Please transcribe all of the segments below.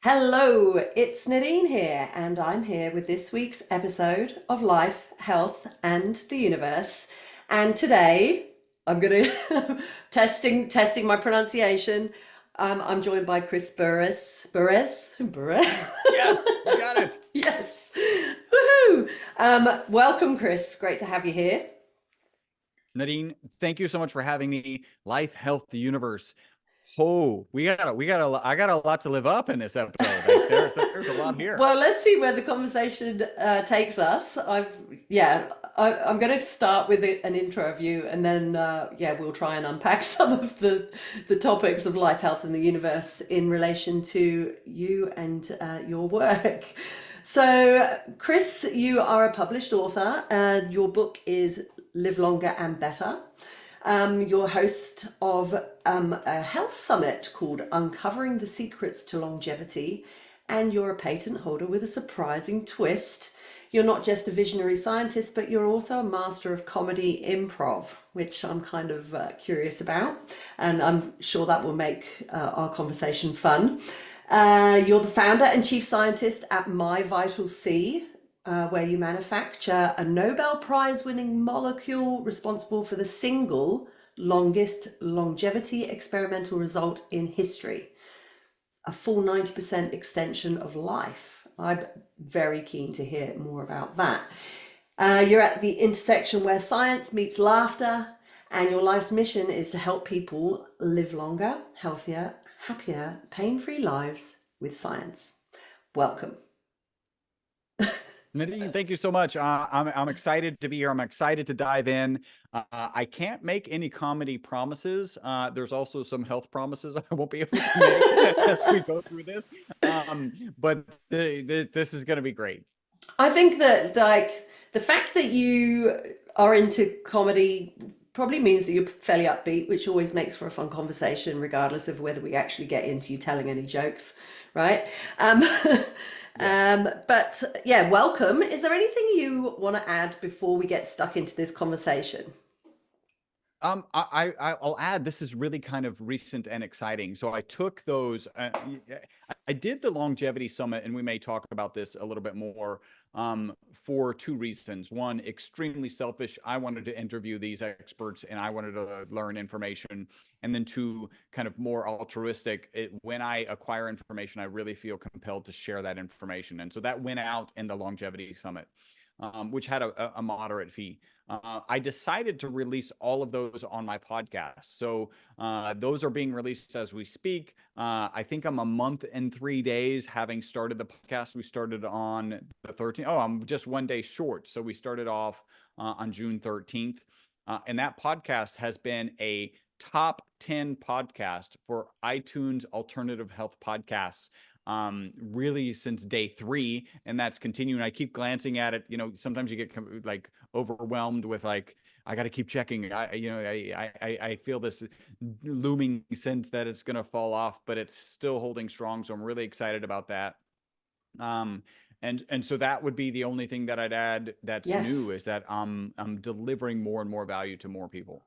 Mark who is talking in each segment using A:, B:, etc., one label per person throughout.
A: Hello, it's Nadine here, and I'm here with this week's episode of Life, Health, and the Universe. And today, I'm gonna testing my pronunciation. I'm joined by Chris Burres.
B: Yes, you got it.
A: Yes, woohoo! Welcome, Chris. Great to have you here.
B: Nadine, thank you so much for having me. Life, health, the universe. Oh, I got a lot to live up in this episode. There's a lot here.
A: Well, let's see where the conversation takes us. I'm going to start with an intro of you, and then we'll try and unpack some of the topics of life, health, and the universe in relation to you and your work. So, Chris, you are a published author, and your book is Live Longer and Better. You're host of a health summit called Uncovering the Secrets to Longevity, and you're a patent holder with a surprising twist. You're not just a visionary scientist, but you're also a master of comedy improv, which I'm kind of curious about, and I'm sure that will make our conversation fun. You're the founder and chief scientist at My VitalC, where you manufacture a Nobel Prize-winning molecule responsible for the single longest longevity experimental result in history, a full 90% extension of life. I'm very keen to hear more about that. You're at the intersection where science meets laughter, and your life's mission is to help people live longer, healthier, happier, pain-free lives with science. Welcome.
B: Nadine, thank you so much. I'm excited to be here. I'm excited to dive in. I can't make any comedy promises. There's also some health promises I won't be able to make as we go through this. But this is going to be great.
A: I think that like the fact that you are into comedy probably means that you're fairly upbeat, which always makes for a fun conversation, regardless of whether we actually get into you telling any jokes, right? Um,
B: Yeah.
A: but yeah, welcome. Is there anything you want to add before we get stuck into this conversation?
B: I'll add, this is really kind of recent and exciting. So I took those, I did the longevity summit, and we may talk about this a little bit more, for two reasons. One, extremely selfish. I wanted to interview these experts and I wanted to learn information. And then two, kind of more altruistic. When I acquire information, I really feel compelled to share that information. And so that went out in the longevity summit, which had a moderate fee. I decided to release all of those on my podcast. So those are being released as we speak. I think I'm a month and 3 days having started the podcast. We started on the 13th. Oh, I'm just one day short. So we started off on June 13th. And that podcast has been a top 10 podcast for iTunes alternative health podcasts, really since day 3, and that's continuing. I keep glancing at it. Sometimes you get like overwhelmed with like, I got to keep checking. I feel this looming sense that it's going to fall off, but it's still holding strong. So I'm really excited about that. And so that would be the only thing that I'd add that's
A: Yes.
B: new, is that I'm delivering more and more value to more people.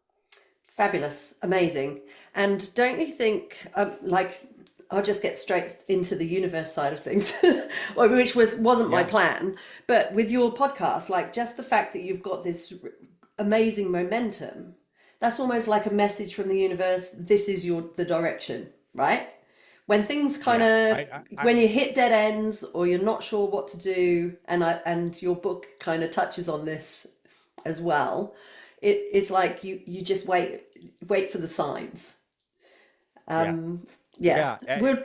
A: Fabulous, amazing. And don't you think, I'll just get straight into the universe side of things, which wasn't my
B: Yeah.
A: plan. But with your podcast, like just the fact that you've got this amazing momentum, that's almost like a message from the universe. This is the direction, right? When things kind
B: Yeah.
A: of
B: I
A: when you hit dead ends or you're not sure what to do, and your book kind of touches on this as well. It's like you just wait for the signs.
B: yeah.
A: Yeah,
B: Yeah.
A: we're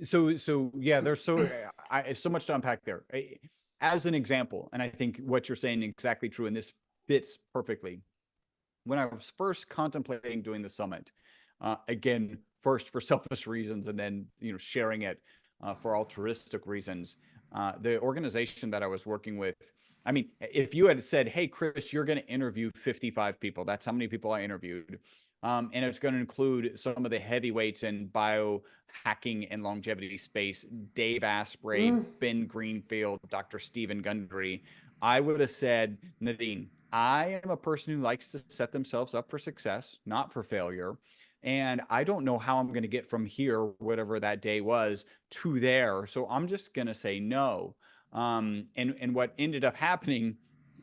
B: So yeah, there's so much to unpack there. As an example, and I think what you're saying is exactly true, and this fits perfectly. When I was first contemplating doing the summit, again, first for selfish reasons, and then sharing it for altruistic reasons, the organization that I was working with. I mean, if you had said, "Hey, Chris, you're going to interview 55 people," that's how many people I interviewed. And it's going to include some of the heavyweights in biohacking and longevity space: Dave Asprey, Ben Greenfield, Dr. Stephen Gundry. I would have said, Nadine, I am a person who likes to set themselves up for success, not for failure. and I don't know how I'm going to get from here, whatever that day was, to there. So I'm just going to say no. And what ended up happening,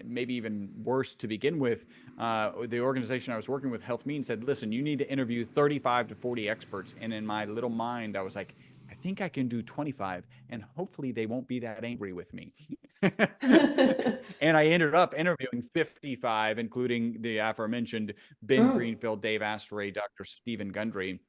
B: maybe even worse to begin with, the organization I was working with, Health Me, said, listen, you need to interview 35 to 40 experts. And in my little mind, I was like, I think I can do 25, and hopefully they won't be that angry with me. And I ended up interviewing 55, including the aforementioned Ben
A: Mm,
B: Greenfield, Dave Asprey, Dr. Stephen Gundry.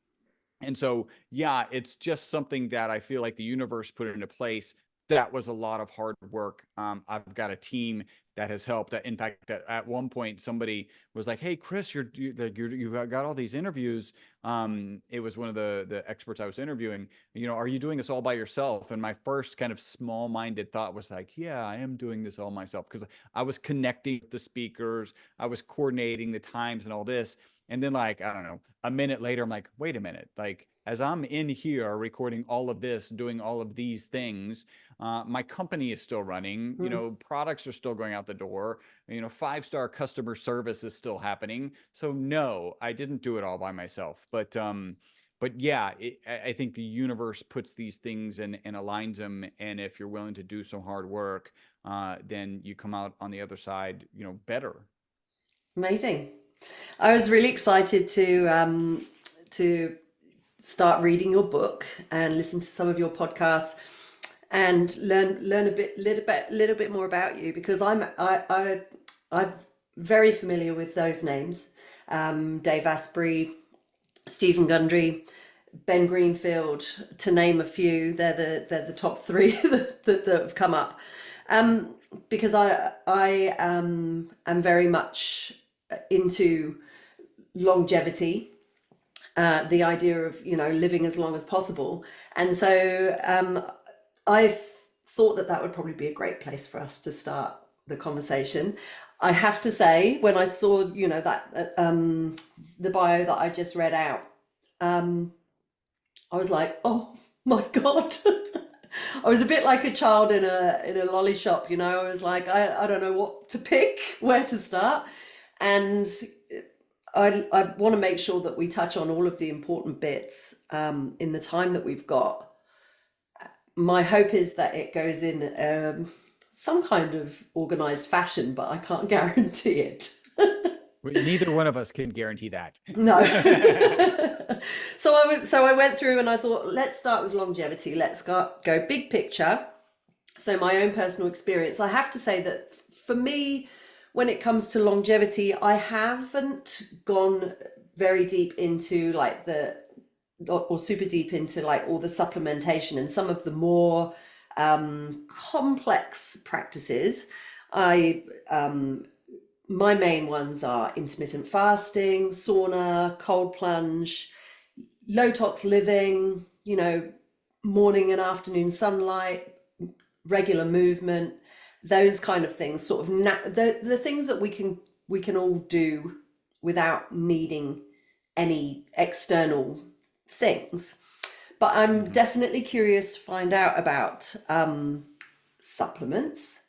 B: And so, yeah, it's just something that I feel like the universe put into place. That was a lot of hard work. I've got a team that has helped. In fact, at one point, somebody was like, "Hey, Chris, you've got all these interviews." It was one of the experts I was interviewing. Are you doing this all by yourself? And my first kind of small-minded thought was like, "Yeah, I am doing this all myself," because I was connecting with the speakers, I was coordinating the times and all this. And then, like, I don't know, a minute later, I'm like, wait a minute. Like, as I'm in here recording all of this, doing all of these things, my company is still running,
A: mm.
B: products are still going out the door, 5-star customer service is still happening. So no, I didn't do it all by myself. But yeah, I think the universe puts these things and aligns them. And if you're willing to do some hard work, then you come out on the other side, better.
A: Amazing. I was really excited to start reading your book and listen to some of your podcasts and learn a little bit more about you, because I'm very familiar with those names. Dave Asprey, Stephen Gundry, Ben Greenfield, to name a few. They're the top three that have come up. Because I am very much into longevity, the idea of living as long as possible, and so I've thought that would probably be a great place for us to start the conversation. I have to say, when I saw that the bio that I just read out, I was like, oh my God. I was a bit like a child in a lolly shop, I was like, I don't know what to pick, where to start. And I want to make sure that we touch on all of the important bits in the time that we've got. My hope is that it goes in some kind of organized fashion, but I can't guarantee it.
B: Neither one of us can guarantee that.
A: No. So I went through and I thought, let's start with longevity. Let's go big picture. So my own personal experience, I have to say that for me, when it comes to longevity, I haven't gone very deep into or super deep into like all the supplementation and some of the more complex practices. My main ones are intermittent fasting, sauna, cold plunge, low tox living, morning and afternoon sunlight, regular movement, those kind of things, sort of the things that we can all do without needing any external things. But I'm definitely curious to find out about supplements,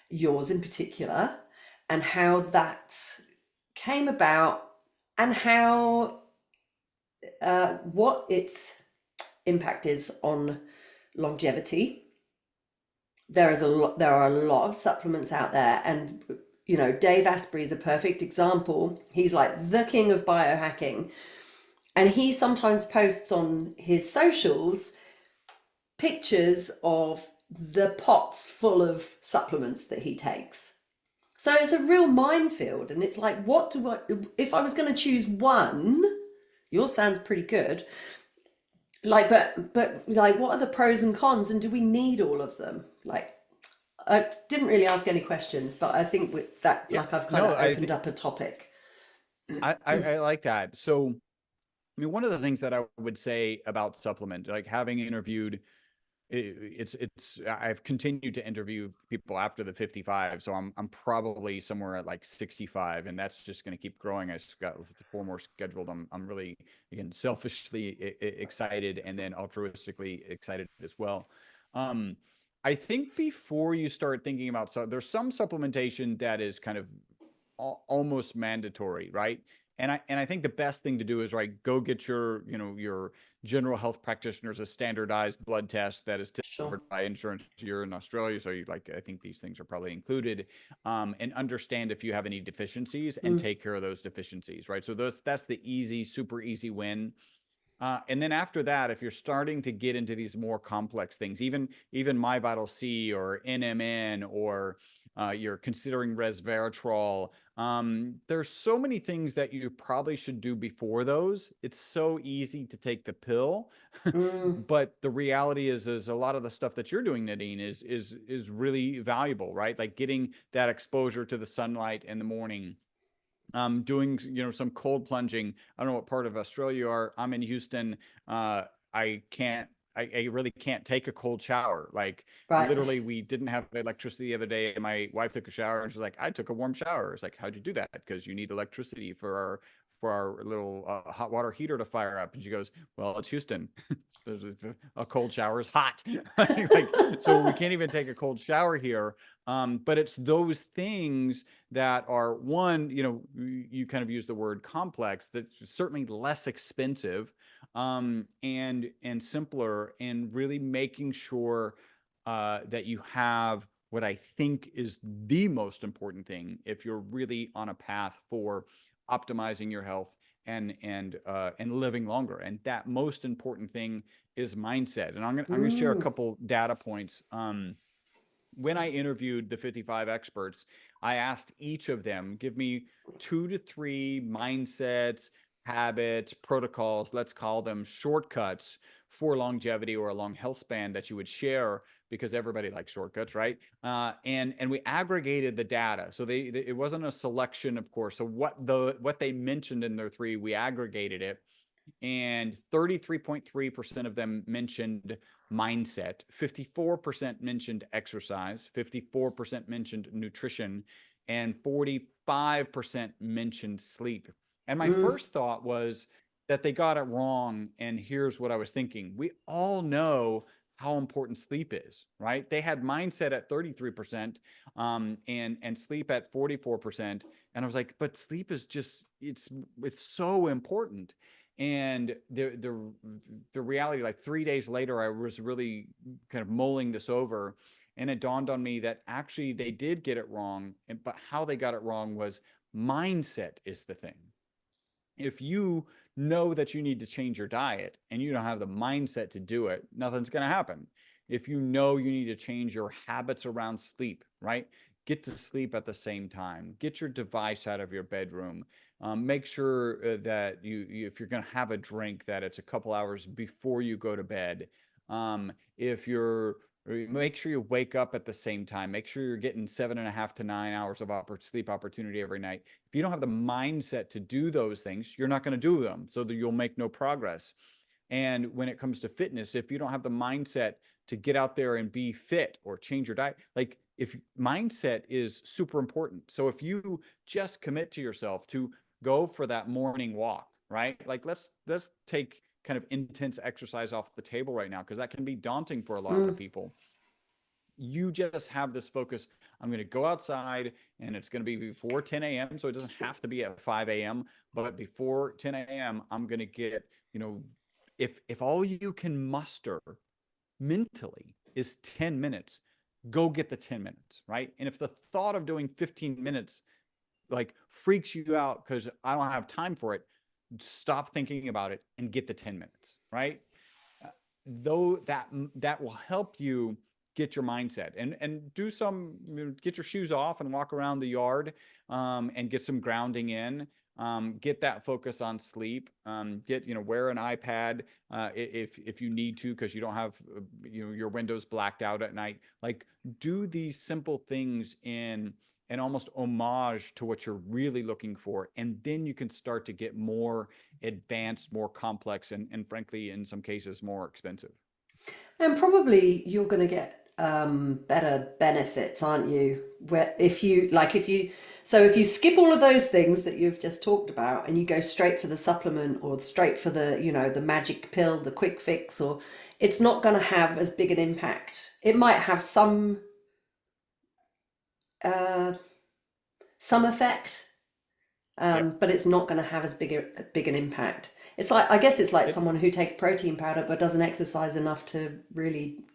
A: yours in particular, and how that came about, and how what its impact is on longevity. There are a lot of supplements out there, and Dave Asprey is a perfect example. He's like the king of biohacking, and he sometimes posts on his socials pictures of the pots full of supplements that he takes. So it's a real minefield, and it's like, if I was going to choose one, yours sounds pretty good. Like, but like, what are the pros and cons, and do we need all of them? Like, I didn't really ask any questions, but I think with that,
B: Yeah,
A: like, I've kind
B: no,
A: of opened up a topic.
B: I like that. So, I mean, one of the things that I would say about supplement, like having interviewed, I've continued to interview people after the 55, so I'm probably somewhere at like 65, and that's just going to keep growing. I just got 4 more scheduled. I'm really, again, selfishly excited, and then altruistically excited as well. I think before you start thinking about, so there's some supplementation that is kind of almost mandatory, right? And I think the best thing to do is, right, go get your, your general health practitioners a standardized blood test that is
A: Sure.
B: covered by insurance. You're in Australia, so I think these things are probably included, and understand if you have any deficiencies and
A: Mm.
B: take care of those deficiencies, right? So that's the easy, super easy win. And then after that, if you're starting to get into these more complex things, even My VitalC or NMN, or you're considering resveratrol, there's so many things that you probably should do before those. It's so easy to take the pill,
A: Mm.
B: but the reality is a lot of the stuff that you're doing, Nadine, is really valuable, right? Like getting that exposure to the sunlight in the morning, doing, some cold plunging. I don't know what part of Australia you are. I'm in Houston. I can't, I really can't take a cold shower. Like
A: Right.
B: literally, we didn't have electricity the other day, and my wife took a shower, and she's like, "I took a warm shower." It's like, "How'd you do that?" Because you need electricity for our little hot water heater to fire up. And she goes, "Well, it's Houston. There's a cold shower is hot." Like, so we can't even take a cold shower here. But it's those things that are, one, you kind of use the word complex, that's certainly less expensive, and simpler, and really making sure that you have what I think is the most important thing if you're really on a path for optimizing your health and living longer. And that most important thing is mindset. And I'm gonna share a
A: Mm.
B: couple data points. When I interviewed the 55 experts, I asked each of them, give me 2 to 3 mindsets, habits, protocols, let's call them shortcuts for longevity or a long health span that you would share, because everybody likes shortcuts, right? And we aggregated the data. So it wasn't a selection, of course. So what they mentioned in their three, we aggregated it, and 33.3% of them mentioned mindset, 54% mentioned exercise, 54% mentioned nutrition, and 45% mentioned sleep. And my
A: Mm.
B: first thought was that they got it wrong. And here's what I was thinking. We all know how important sleep is, right? They had mindset at 33%, and sleep at 44%. And I was like, but sleep is just, it's so important. And the reality, like 3 days later, I was really kind of mulling this over, and it dawned on me that actually they did get it wrong. But how they got it wrong was mindset is the thing. If you know that you need to change your diet and you don't have the mindset to do it, nothing's going to happen. If you know you need to change your habits around sleep, right? Get to sleep at the same time. Get your device out of your bedroom. Make sure that if you're going to have a drink, that it's a couple hours before you go to bed. If you're Make sure you wake up at the same time. Make sure you're getting 7.5 to 9 hours of sleep opportunity every night. If you don't have the mindset to do those things, you're not going to do them, so that you'll make no progress. And when it comes to fitness, if you don't have the mindset to get out there and be fit or change your diet, like, if mindset is super important. So if you just commit to yourself to go for that morning walk, right? Like, let's take kind of intense exercise off the table right now, because that can be daunting for a lot of
A: Mm.
B: people. You just have this focus. I'm going to go outside, and it's going to be before 10 a.m. So it doesn't have to be at 5 a.m., but before 10 a.m., I'm going to get, if all you can muster mentally is 10 minutes, go get the 10 minutes, right? And if the thought of doing 15 minutes like freaks you out because I don't have time for it, stop thinking about it and get the 10 minutes, right? Though that will help you get your mindset, and do some, get your shoes off and walk around the yard, and get some grounding in. Get that focus on sleep. Wear an iPad if you need to, because you don't have your windows blacked out at night. Like, do these simple things in an almost homage to what you're really looking for, and then you can start to get more advanced, more complex, and frankly, in some cases, more expensive.
A: And probably you're going to get better benefits, aren't you? Where if you skip all of those things that you've just talked about and you go straight for the supplement, or straight for the magic pill, the quick fix, or it's not going to have as big an impact. It might have uh, some effect,
B: Yep.
A: but it's not going to have as big an impact. It's like, I guess it's like
B: It
A: someone who takes protein powder but doesn't exercise enough to really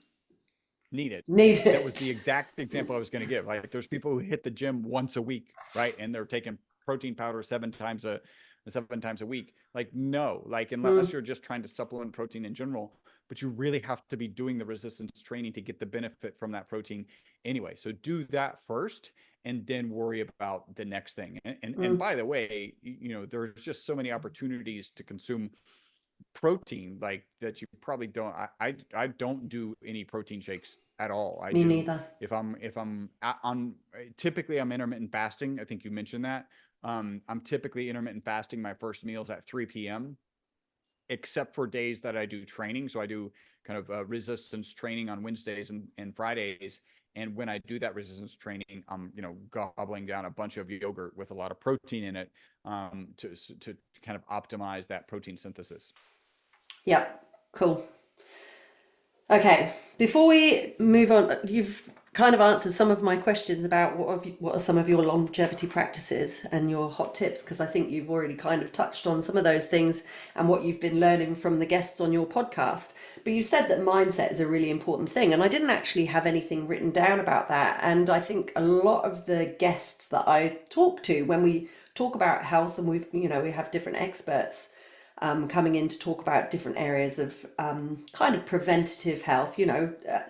B: needed.
A: need
B: That was the
A: it.
B: exact example I was going to give. Like there's people who hit the gym once a week, right? And they're taking protein powder seven times a week. Like, no, like unless
A: Mm,
B: you're just trying to supplement protein in general, but you really have to be doing the resistance training to get the benefit from that protein anyway. So do that first and then worry about the next thing. And
A: mm,
B: by the way, there's just so many opportunities to consume protein like that you probably don't. I don't do any protein shakes at all. I
A: me
B: do
A: neither.
B: if I'm on, typically I'm intermittent fasting. I think you mentioned that. I'm typically intermittent fasting. My first meals at 3 p.m. except for days that I do training. So I do kind of resistance training on Wednesdays and Fridays. And when I do that resistance training, I'm gobbling down a bunch of yogurt with a lot of protein in it, to kind of optimize that protein synthesis.
A: Yeah, cool. Okay, before we move on, you've kind of answered some of my questions about what are some of your longevity practices and your hot tips, because I think you've already kind of touched on some of those things and what you've been learning from the guests on your podcast. But you said that mindset is a really important thing, and I didn't actually have anything written down about that. And I think a lot of the guests that I talk to when we talk about health, and we have different experts coming in to talk about different areas of kind of preventative health.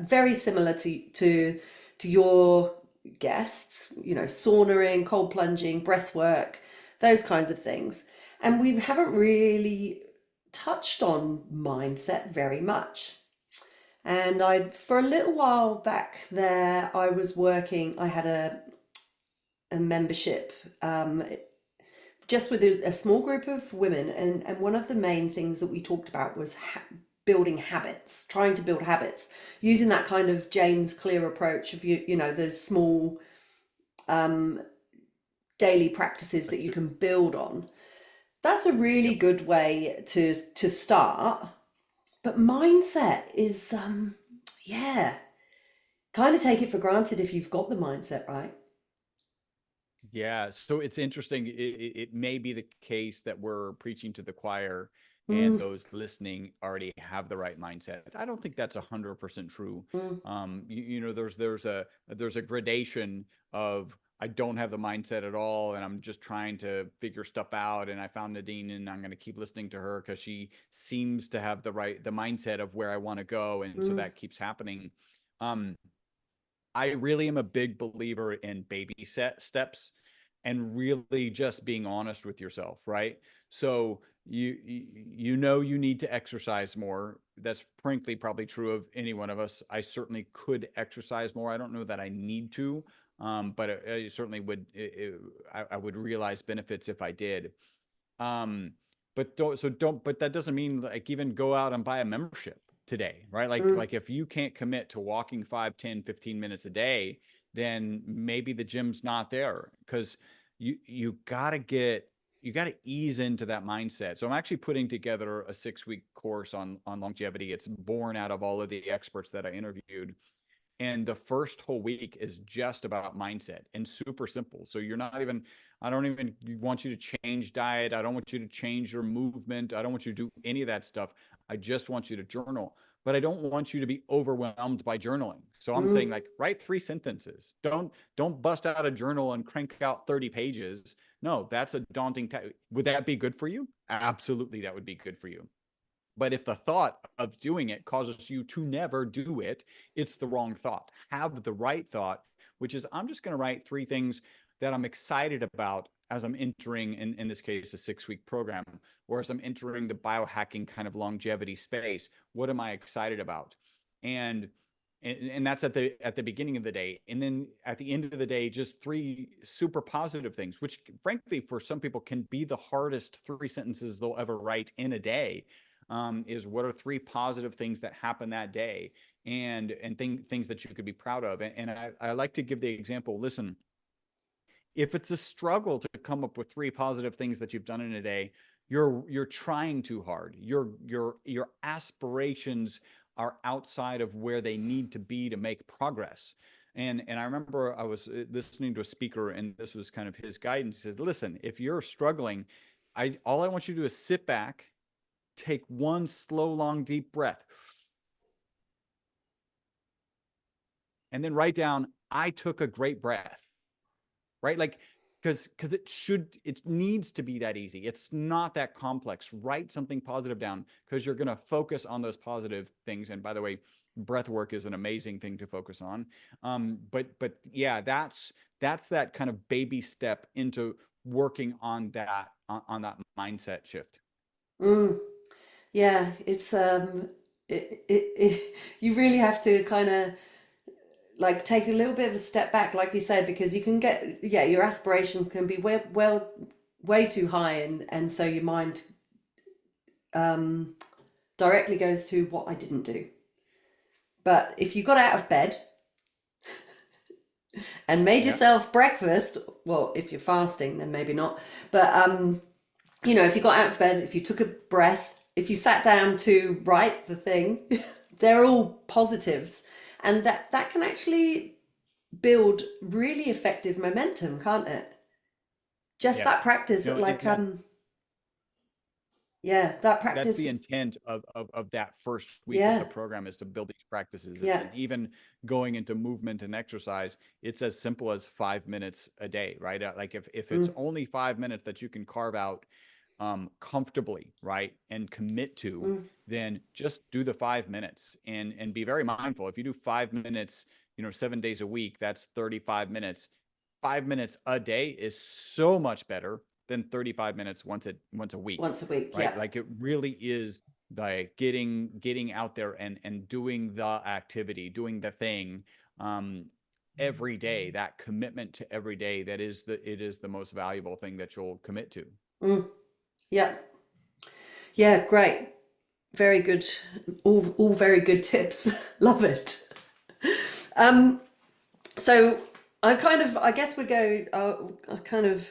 A: Very similar to your guests. Saunaing, cold plunging, breath work, those kinds of things. And we haven't really touched on mindset very much. And for a little while back there, I was working. I had a membership just with a small group of women, and one of the main things that we talked about was building habits, trying to build habits using that kind of James Clear approach of there's small daily practices that
B: Like
A: you can build on. That's a really
B: yep.
A: good way to start. But mindset is yeah, kind of take it for granted if you've got the mindset right.
B: Yeah, so it's interesting. It may be the case that we're preaching to the choir, and
A: Mm,
B: those listening already have the right mindset. I don't think that's 100% true.
A: mm,
B: There's a gradation of I don't have the mindset at all, and I'm just trying to figure stuff out. And I found Nadine, and I'm going to keep listening to her because she seems to have the mindset of where I want to go, and so
A: mm,
B: that keeps happening. Um, I really am a big believer in baby steps and really just being honest with yourself, right? So you need to exercise more. That's frankly probably true of any one of us. I certainly could exercise more. I don't know that I need to, but I certainly would. I would realize benefits if I did. Um, but that doesn't mean like even go out and buy a membership today, right?
A: mm,
B: Like if you can't commit to walking 5, 10, 15 minutes a day, then maybe the gym's not there, because you gotta ease into that mindset. So I'm actually putting together a 6-week course on longevity. It's born out of all of the experts that I interviewed. And the first whole week is just about mindset and super simple. So I don't even want you to change diet. I don't want you to change your movement. I don't want you to do any of that stuff. I just want you to journal. But I don't want you to be overwhelmed by journaling. So I'm saying
A: mm.
B: like write 3 sentences. Don't bust out a journal and crank out 30 pages. No, that's a daunting task. Would that be good for you? Absolutely, that would be good for you. But if the thought of doing it causes you to never do it, it's the wrong thought. Have the right thought, which is I'm just going to write 3 things that I'm excited about as I'm entering, in this case, a 6-week program, or as I'm entering the biohacking kind of longevity space. What am I excited about? And and that's at the beginning of the day. And then at the end of the day, just 3 super positive things, which frankly, for some people can be the hardest 3 sentences they'll ever write in a day. Is what are 3 positive things that happen that day, and things that you could be proud of. And I like to give the example. Listen, if it's a struggle to come up with 3 positive things that you've done in a day, you're trying too hard. Your aspirations are outside of where they need to be to make progress. And I remember I was listening to a speaker, and this was kind of his guidance. He says, listen, if you're struggling, all I want you to do is sit back, take one slow, long, deep breath, and then write down, I took a great breath, right? Like, because it needs to be that easy. It's not that complex. Write something positive down, because you're going to focus on those positive things. And by the way, breath work is an amazing thing to focus on. But yeah, that's that kind of baby step into working on that mindset shift.
A: Mm. Yeah, it's you really have to kind of like take a little bit of a step back, like you said, because you can get, yeah, your aspiration can be way too high, and so your mind directly goes to what I didn't do. But if you got out of bed and made
B: Yeah.
A: yourself breakfast, well, if you're fasting, then maybe not. But you know, if you got out of bed, if you took a breath, if you sat down to write the thing, they're all positives, and that can actually build really effective momentum, can't it? Just
B: Yes.
A: that practice,
B: No, and
A: like yeah, that
B: that's the
A: practice,
B: intent of that first week of the
A: yeah,
B: program, is to build these practices.
A: yeah,
B: And even going into movement and exercise, it's as simple as 5 minutes a day, right? Like if it's
A: mm,
B: only 5 minutes that you can carve out comfortably, right, and commit to,
A: mm,
B: then just do the 5 minutes, and be very mindful. If you do 5 minutes, 7 days a week, that's 35 minutes. 5 minutes a day is so much better than 35 minutes once a week,
A: once a week,
B: right?
A: yeah.
B: Like, it really is like getting out there and doing the activity, doing the thing, um, every day. That commitment to every day, it is the most valuable thing that you'll commit to.
A: Mm, yeah, yeah, great, very good, all very good tips. Love it. Um, so I guess we go. I kind of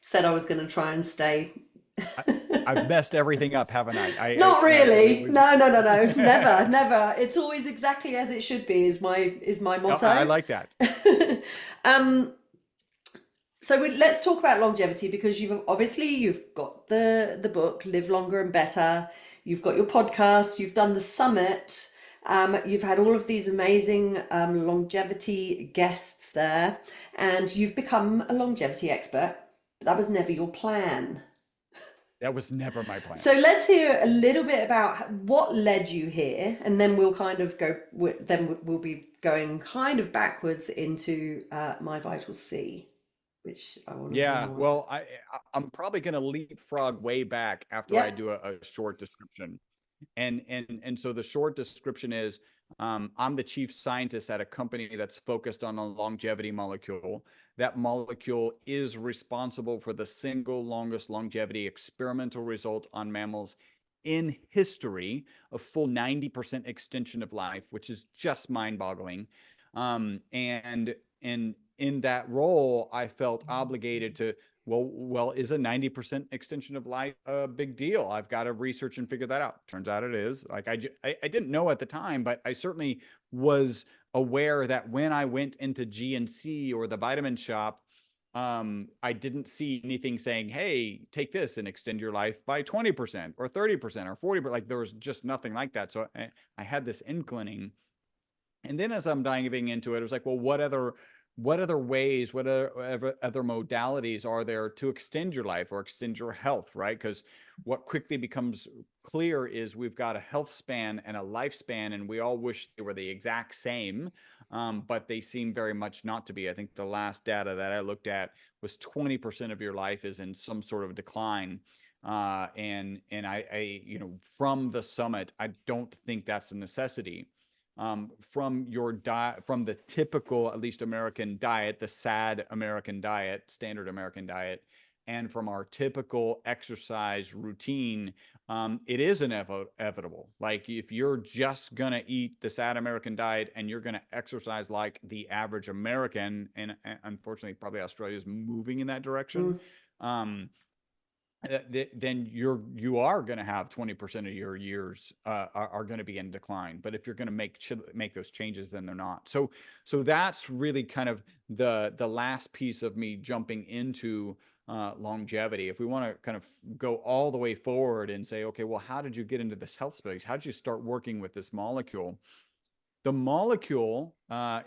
A: said I was going to try and stay.
B: I, I've messed everything up, haven't I?
A: Not really.
B: We
A: No, no, no, no. Never, never. It's always exactly as it should be. Is my
B: I
A: motto.
B: like that.
A: um. So let's talk about longevity, because you've got the book Live Longer and Better. You've got your podcast. You've done the summit. You've had all of these amazing longevity guests there, and you've become a longevity expert. But that was never your plan.
B: That was never my plan.
A: So let's hear a little bit about what led you here, and then we'll kind of go. Then we'll be going kind of backwards into My VitalC, which I want to hear
B: Yeah,
A: more about.
B: well, I'm probably going to leapfrog way back after I
A: Yep.
B: do a short description. And so the short description is, I'm the chief scientist at a company that's focused on a longevity molecule. That molecule is responsible for the single longest longevity experimental result on mammals in history, a full 90% extension of life, which is just mind-boggling. And in that role, I felt obligated to, well, is a 90% extension of life a big deal? I've got to research and figure that out. Turns out it is. Like, I didn't know at the time, but I certainly was aware that when I went into GNC or the vitamin shop, I didn't see anything saying, hey, take this and extend your life by 20% or 30% or 40%. Like, there was just nothing like that. So I had this inclining. And then as I'm diving into it, it was like, well, what other ways, what other modalities are there to extend your life or extend your health, right? Because what quickly becomes clear is we've got a health span and a lifespan, and we all wish they were the exact same, but they seem very much not to be. I think the last data that I looked at was 20% of your life is in some sort of decline. And I, from the summit, I don't think that's a necessity. From your diet, from the typical, at least American diet, the SAD American diet, standard American diet, and from our typical exercise routine, it is inevitable. Like, if you're just gonna eat the SAD American diet and you're gonna exercise like the average American, and unfortunately, probably Australia is moving in that direction.
A: Mm,
B: Um, then you are going to have 20% of your years are going to be in decline. But if you're going to make those changes, then they're not. So that's really kind of the last piece of me jumping into longevity. If we want to kind of go all the way forward and say, okay, well, how did you get into this health space? How did you start working with this molecule? The molecule,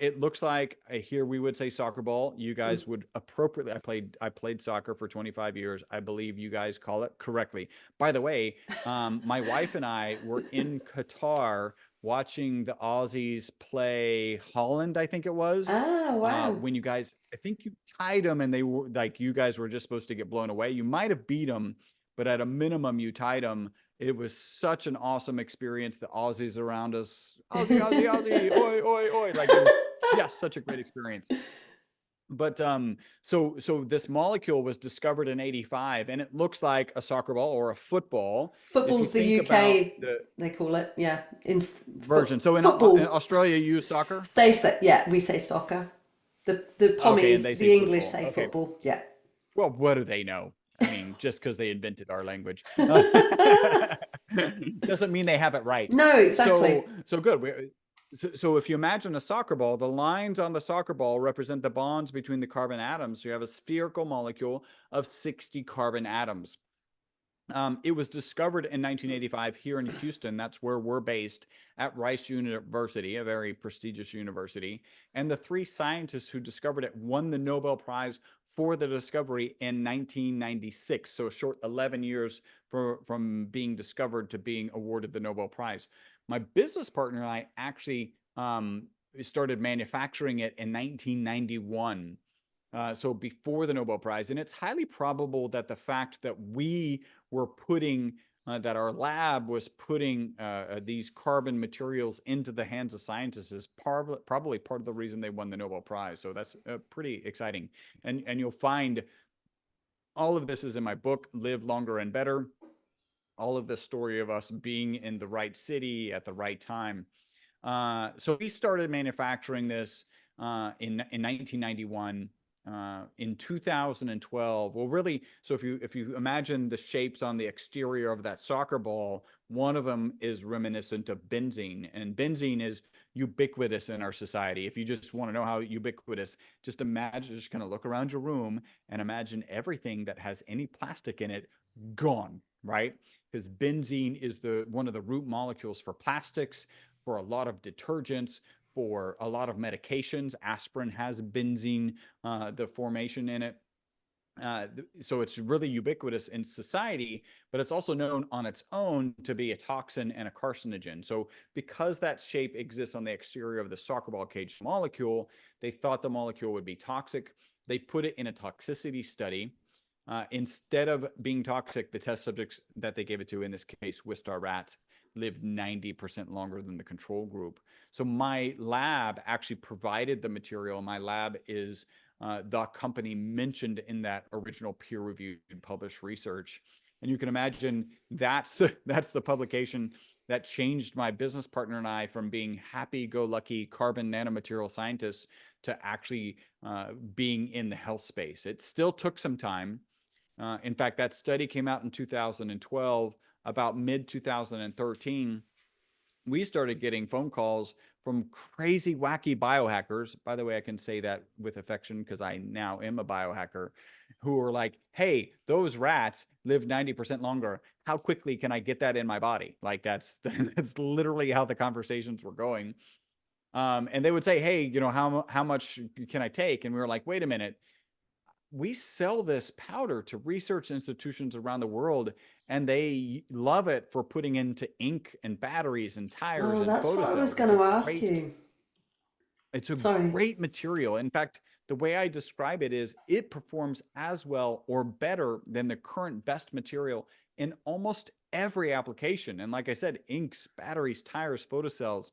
B: it looks like here we would say soccer ball. You guys would appropriately. I played soccer for 25 years. I believe you guys call it correctly. By the way, my wife and I were in Qatar watching the Aussies play Holland, I think it was.
A: Ah, wow.
B: When you guys, I think you tied them, and they were like, you guys were just supposed to get blown away. You might have beat them, but at a minimum, you tied them. It was such an awesome experience. The Aussies around us, Aussie, Aussie, Aussie, oi, oi, oi. Like, it was just such a great experience. But so this molecule was discovered in 85, and it looks like a soccer ball or a football.
A: Football's the UK, they call it, yeah.
B: Version. So in
A: football,
B: Australia, you use soccer?
A: they say, yeah, we say soccer. The
B: Okay, and
A: Pommies,
B: they
A: the
B: say
A: English
B: football.
A: say
B: Okay.
A: football, yeah.
B: Well, what do they know? I mean, just because they invented our language doesn't mean they have it right.
A: No, exactly.
B: So good. So if you imagine a soccer ball, the lines on the soccer ball represent the bonds between the carbon atoms. So you have a spherical molecule of 60 carbon atoms. It was discovered in 1985 here in Houston. That's where we're based, at Rice University, a very prestigious university. And the three scientists who discovered it won the Nobel Prize for the discovery in 1996. So a short 11 years from being discovered to being awarded the Nobel Prize. My business partner and I actually started manufacturing it in 1991. So before the Nobel Prize. And it's highly probable that the fact that we were putting, that our lab was putting these carbon materials into the hands of scientists is probably part of the reason they won the Nobel Prize. So that's pretty exciting. And you'll find all of this is in my book, Live Longer and Better. All of the story of us being in the right city at the right time. So we started manufacturing this in 1991. In 2012, well, really, so if you imagine the shapes on the exterior of that soccer ball, one of them is reminiscent of benzene, and benzene is ubiquitous in our society. If you just want to know how ubiquitous, just imagine, just kind of look around your room and imagine everything that has any plastic in it gone, right? Because benzene is one of the root molecules for plastics, for a lot of detergents, for a lot of medications. Aspirin has benzene, the formation in it. So it's really ubiquitous in society, but it's also known on its own to be a toxin and a carcinogen. So because that shape exists on the exterior of the soccer ball cage molecule, they thought the molecule would be toxic. They put it in a toxicity study. Instead of being toxic, the test subjects that they gave it to, in this case, Wistar rats, lived 90% longer than the control group. So my lab actually provided the material. My lab is the company mentioned in that original peer-reviewed published research. And you can imagine that's the publication that changed my business partner and I from being happy-go-lucky carbon nanomaterial scientists to actually being in the health space. It still took some time. In fact, that study came out in 2012. About mid-2013, we started getting phone calls from crazy, wacky biohackers. By the way, I can say that with affection because I now am a biohacker, who are like, hey, those rats live 90% longer. How quickly can I get that in my body? Like, that's literally how the conversations were going. And they would say, hey, you know, how much can I take? And we were like, wait a minute. We sell this powder to research institutions around the world, and they love it for putting into ink and batteries and tires
A: Oh,
B: and
A: that's what I was
B: photocells.
A: going to ask you.
B: It's a
A: Sorry.
B: great material. In fact, the way I describe it is it performs as well or better than the current best material in almost every application. And like I said, inks, batteries, tires, photocells.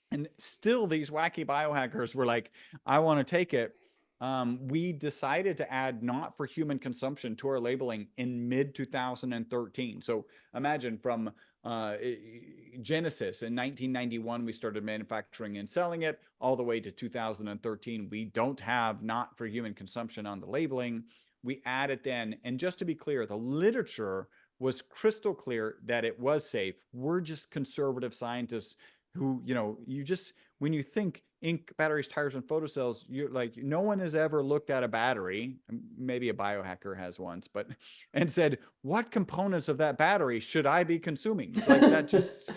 B: And still these wacky biohackers were like, I want to take it. We decided to add not for human consumption to our labeling in mid 2013. So imagine from Genesis in 1991, we started manufacturing and selling it, all the way to 2013. We don't have not for human consumption on the labeling. We add it then. And just to be clear, the literature was crystal clear that it was safe. We're just conservative scientists who, you just, when you think ink, batteries, tires, and photocells, you're like, no one has ever looked at a battery, maybe a biohacker has once, but, and said, what components of that battery should I be consuming? Like that just,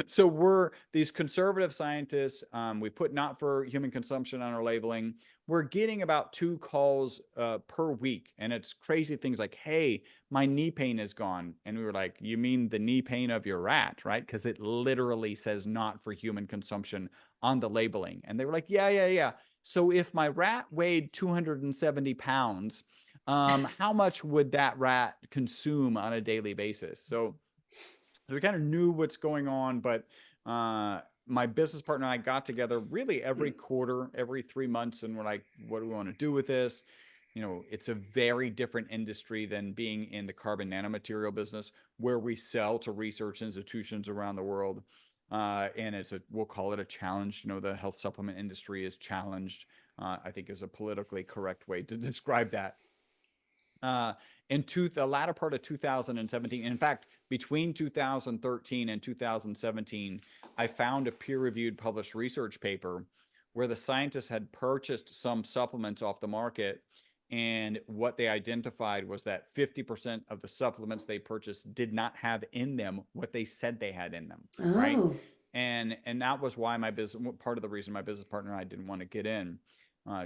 B: so we're these conservative scientists. We put not for human consumption on our labeling. We're getting about 2 calls per week. And it's crazy things like, hey, my knee pain is gone. And we were like, you mean the knee pain of your rat, right? Because it literally says not for human consumption on the labeling. And they were like, yeah. So if my rat weighed 270 pounds, how much would that rat consume on a daily basis? So we kind of knew what's going on, but my business partner and I got together really every quarter, every 3 months, and we're like, what do we want to do with this? It's a very different industry than being in the carbon nanomaterial business, where we sell to research institutions around the world. And we'll call it a challenge. The health supplement industry is challenged, I think is a politically correct way to describe that. In the latter part of 2017, in fact, between 2013 and 2017, I found a peer-reviewed published research paper where the scientists had purchased some supplements off the market, and what they identified was that 50% of the supplements they purchased did not have in them what they said they had in them, right? And that was why part of the reason my business partner and I didn't want to get in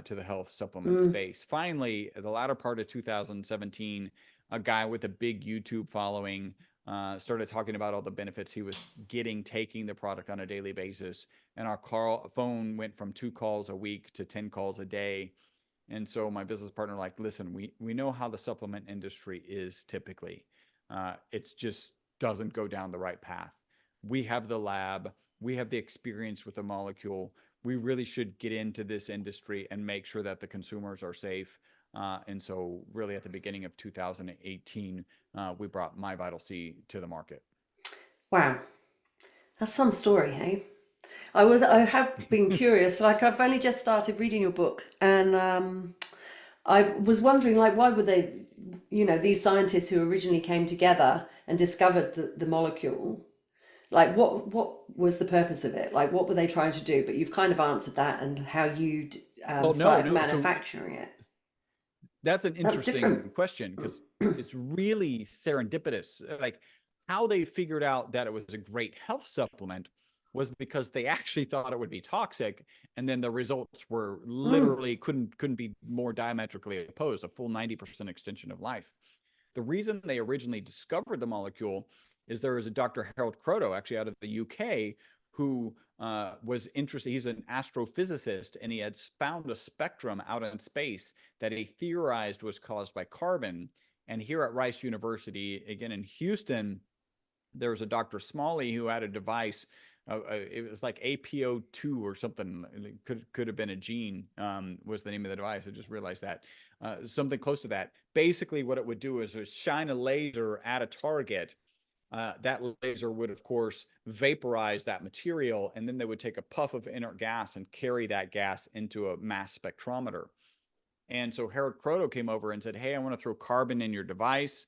B: to the health supplement space. Finally, the latter part of 2017, a guy with a big YouTube following started talking about all the benefits he was getting taking the product on a daily basis. And our phone went from 2 calls a week to 10 calls a day. And so my business partner like, listen, we know how the supplement industry is typically. It's just doesn't go down the right path. We have the lab. We have the experience with the molecule. We really should get into this industry and make sure that the consumers are safe. And so really at the beginning of 2018, we brought My VitalC to the market.
A: Wow, that's some story, hey? I have been curious. Like I've only just started reading your book, and I was wondering, like, why would they, these scientists who originally came together and discovered the molecule, like what was the purpose of it? Like, what were they trying to do? But you've kind of answered that, and how you started manufacturing it.
B: That's an interesting question, because it's really serendipitous. Like how they figured out that it was a great health supplement was because they actually thought it would be toxic, and then the results were literally couldn't be more diametrically opposed, a full 90% extension of life. The reason they originally discovered the molecule is there was a Dr. Harold Kroto, actually out of the UK, who was interested. He's an astrophysicist, and he had found a spectrum out in space that he theorized was caused by carbon. And here at Rice University, again in Houston, there was a Dr. Smalley who had a device. It was like APO2 or something. It could have been a gene, was the name of the device. I just realized that. Something close to that. Basically, what it would do is shine a laser at a target. That laser would, of course, vaporize that material, and then they would take a puff of inert gas and carry that gas into a mass spectrometer. And so Harold Kroto came over and said, hey, I want to throw carbon in your device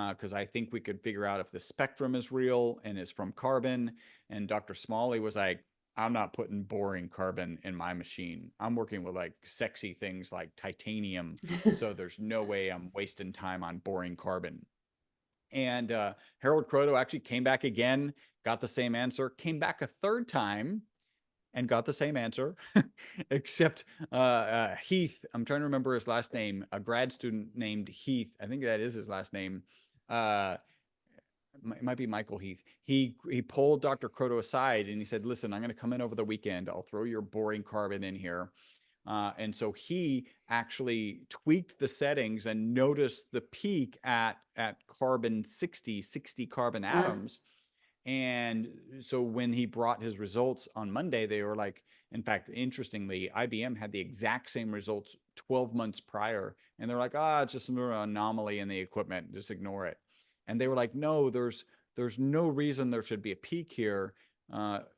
B: because I think we could figure out if the spectrum is real and is from carbon. And Dr. Smalley was like, I'm not putting boring carbon in my machine. I'm working with like sexy things like titanium. So there's no way I'm wasting time on boring carbon. And Harold Kroto actually came back again, got the same answer, came back a third time and got the same answer, except Heath, I'm trying to remember his last name, a grad student named Heath, I think that is his last name, it might be Michael Heath. He pulled Dr. Kroto aside and he said, listen, I'm going to come in over the weekend. I'll throw your boring carbon in here. And so he actually tweaked the settings and noticed the peak at carbon 60 carbon atoms. And so when he brought his results on Monday, they were like, in fact, interestingly, IBM had the exact same results 12 months prior. And they're like, it's just an anomaly in the equipment. Just ignore it. And they were like, no, there's no reason there should be a peak here.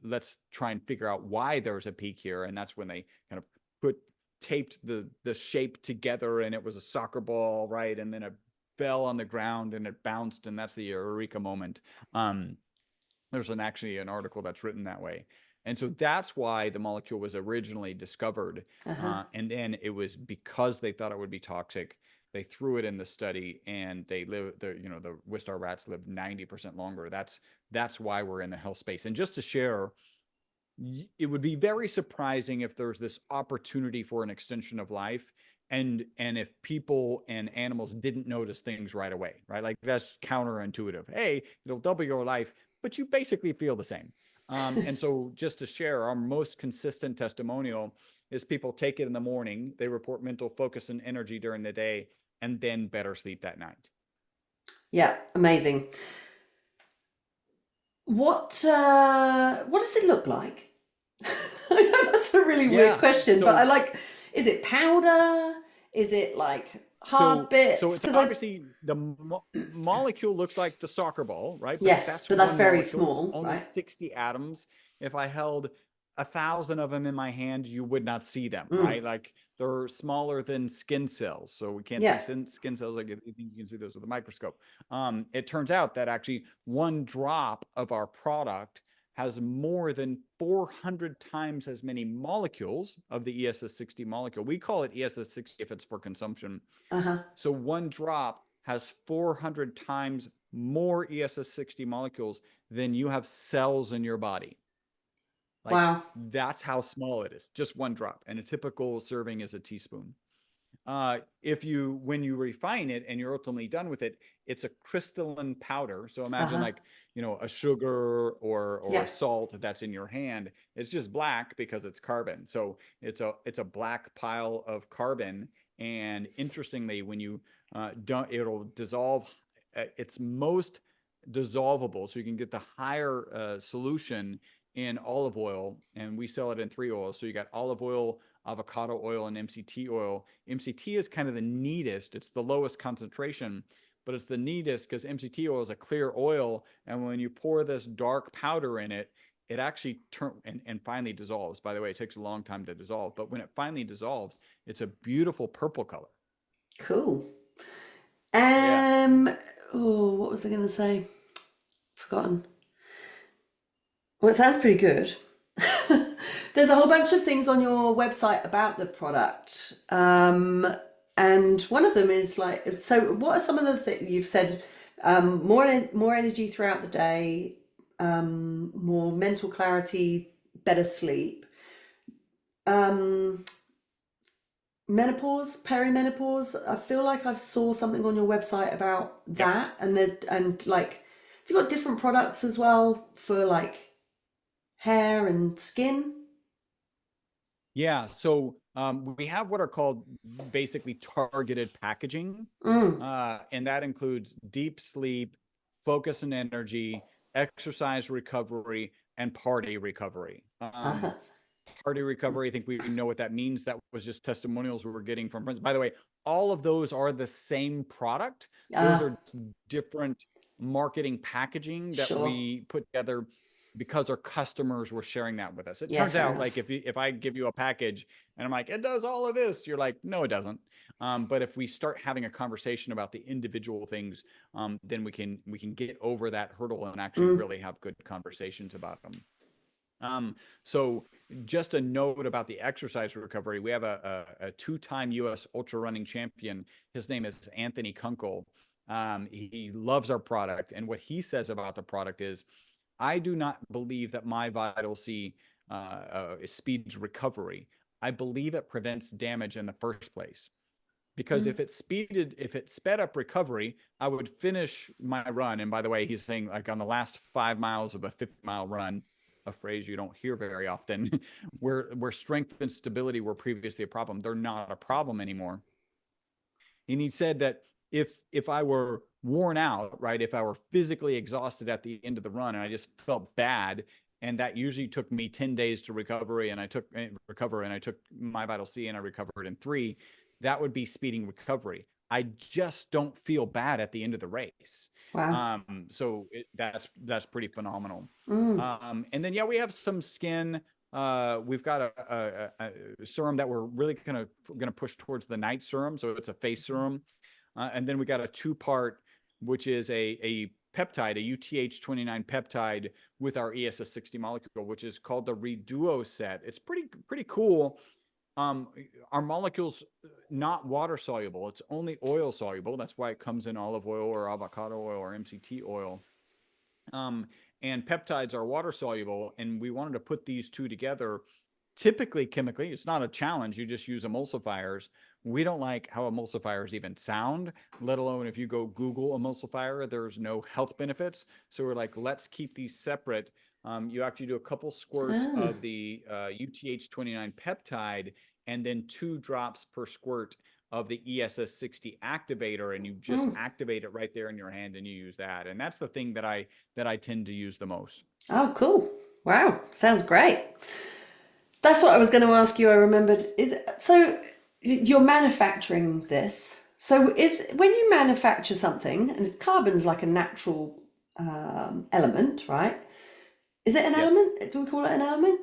B: Let's try and figure out why there's a peak here. And that's when they kind of taped the shape together, and it was a soccer ball, right? And then it fell on the ground and it bounced, and that's the eureka moment. There's actually an article that's written that way. And so that's why the molecule was originally discovered. And then it was because they thought it would be toxic. They threw it in the study, and the Wistar rats lived 90% longer. That's why we're in the health space. And just to share, it would be very surprising if there's this opportunity for an extension of life, and if people and animals didn't notice things right away, right? Like, that's counterintuitive. Hey, it'll double your life, but you basically feel the same. And so just to share, our most consistent testimonial is people take it in the morning, they report mental focus and energy during the day, and then better sleep that night.
A: Yeah, amazing. What does it look like? I know that's a really weird question, but I like, is it powder? Is it like hard bits?
B: So it's obviously the molecule looks like the soccer ball, right? But
A: yes, but that's very
B: molecule.
A: small,
B: It's only
A: right?
B: 60 atoms. If I held 1,000 of them in my hand, you would not see them, right? Like, they're smaller than skin cells. So we can't see skin cells like you can see those with a microscope. It turns out that actually one drop of our product has more than 400 times as many molecules of the ESS60 molecule. We call it ESS60 if it's for consumption. So one drop has 400 times more ESS60 molecules than you have cells in your body. Like,
A: wow.
B: That's how small it is, just one drop. And a typical serving is a teaspoon. When you refine it and you're ultimately done with it, it's a crystalline powder. So imagine a sugar or a salt that's in your hand. It's just black because it's carbon. So it's a black pile of carbon. And interestingly, when you it'll dissolve. It's most dissolvable. So you can get the higher solution in olive oil, and we sell it in 3 oils. So you got olive oil, avocado oil, and MCT oil. MCT is kind of the neatest. It's the lowest concentration, but it's the neatest because MCT oil is a clear oil. And when you pour this dark powder in it, it actually and finally dissolves. By the way, it takes a long time to dissolve, but when it finally dissolves, it's a beautiful purple color.
A: Cool. What was I going to say? Forgotten. Well, it sounds pretty good. There's a whole bunch of things on your website about the product. And one of them is like, so what are some of the things you've said? More energy throughout the day, more mental clarity, better sleep. Menopause, perimenopause. I feel like I've saw something on your website about that. And have you got different products as well for like hair and skin?
B: Yeah, so we have what are called basically targeted packaging, and that includes deep sleep, focus and energy, exercise recovery, and party recovery. Party recovery, I think we know what that means. That was just testimonials we were getting from friends. By the way, all of those are the same product. Those are different marketing packaging that we put together because our customers were sharing that with us. It turns out, like, if I give you a package and I'm like, it does all of this, you're like, no, it doesn't. But if we start having a conversation about the individual things, then we can get over that hurdle and actually really have good conversations about them. So just a note about the exercise recovery. We have a 2-time US ultra running champion. His name is Anthony Kunkel. He loves our product. And what he says about the product is, I do not believe that My VitalC speeds recovery. I believe it prevents damage in the first place. Because if it sped up recovery, I would finish my run. And by the way, he's saying, like, on the last 5 miles of a 50-mile run, a phrase you don't hear very often, where strength and stability were previously a problem, they're not a problem anymore. And he said that if I were worn out, right, if I were physically exhausted at the end of the run and I just felt bad, and that usually took me 10 days to recover, and I took My VitalC and I recovered in 3, that would be speeding recovery. I just don't feel bad at the end of the race.
A: Wow.
B: So that's pretty phenomenal. And then, we have some skin. we've got a serum that we're really going to push towards the night serum. So it's a face serum. And then we got a 2-part, which is a peptide, a UTH-29 peptide with our ESS60 molecule, which is called the Reduo set. It's pretty cool. Our molecule's not water soluble. It's only oil soluble. That's why it comes in olive oil or avocado oil or MCT oil. And peptides are water soluble, and we wanted to put these two together. Typically, chemically, it's not a challenge. You just use emulsifiers. We don't like how emulsifiers even sound, let alone if you go Google emulsifier, there's no health benefits. So we're like, let's keep these separate. You actually do a couple squirts of the UTH-29 peptide and then 2 drops per squirt of the ESS60 activator, and you just activate it right there in your hand and you use that. And that's the thing that I tend to use the most.
A: Oh, cool. Wow. Sounds great. That's what I was going to ask you. I remembered. So you're manufacturing this. So when you manufacture something, and it's carbon's like a natural element, right? Is it an element? Do we call it an element?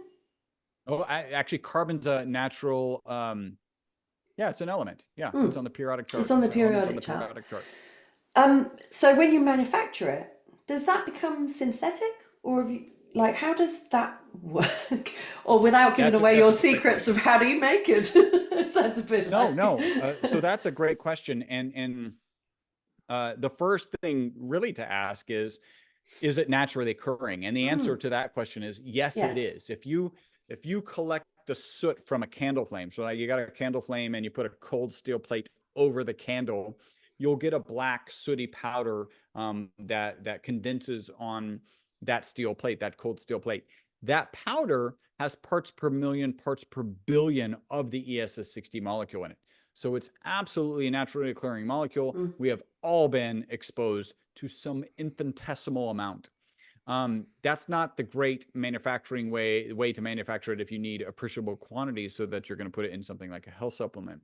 B: Oh, actually, carbon's a natural. Yeah, it's an element. Yeah, it's on the periodic chart.
A: It's on the periodic chart. So when you manufacture it, does that become synthetic, or have you, like, how does that work? Or without giving away your secrets of how do you make it? Sounds a bit
B: No. So that's a great question, and the first thing really to ask is it naturally occurring? And the answer to that question is yes, it is. If you collect the soot from a candle flame, so you got a candle flame and you put a cold steel plate over the candle, you'll get a black sooty powder that condenses on that steel plate, that cold steel plate. That powder has parts per million, parts per billion of the ESS60 molecule in it. So it's absolutely a naturally occurring molecule. We have all been exposed to some infinitesimal amount. That's not the great manufacturing way to manufacture it if you need appreciable quantities so that you're going to put it in something like a health supplement.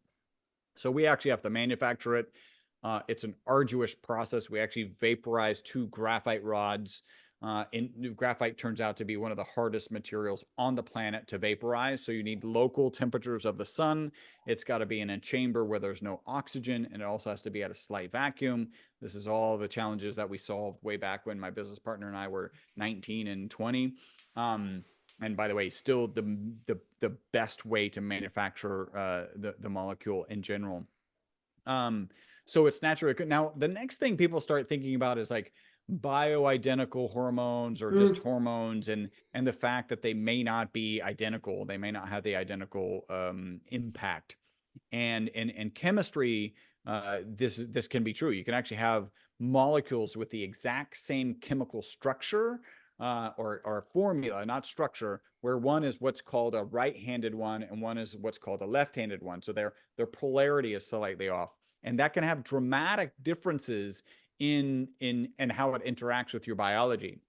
B: So we actually have to manufacture it. It's an arduous process. We actually vaporize 2 graphite rods. Graphite turns out to be one of the hardest materials on the planet to vaporize. So you need local temperatures of the sun. It's got to be in a chamber where there's no oxygen, and it also has to be at a slight vacuum. This is all the challenges that we solved way back when my business partner and I were 19 and 20. And by the way, still the best way to manufacture the molecule in general. So it's naturally. Now, the next thing people start thinking about is like bioidentical hormones or just hormones, and the fact that they may not be identical. They may not have the identical impact. And in chemistry, this can be true. You can actually have molecules with the exact same chemical structure or formula, not structure, where one is what's called a right-handed one and one is what's called a left-handed one. So their polarity is slightly off, and that can have dramatic differences in how it interacts with your biology.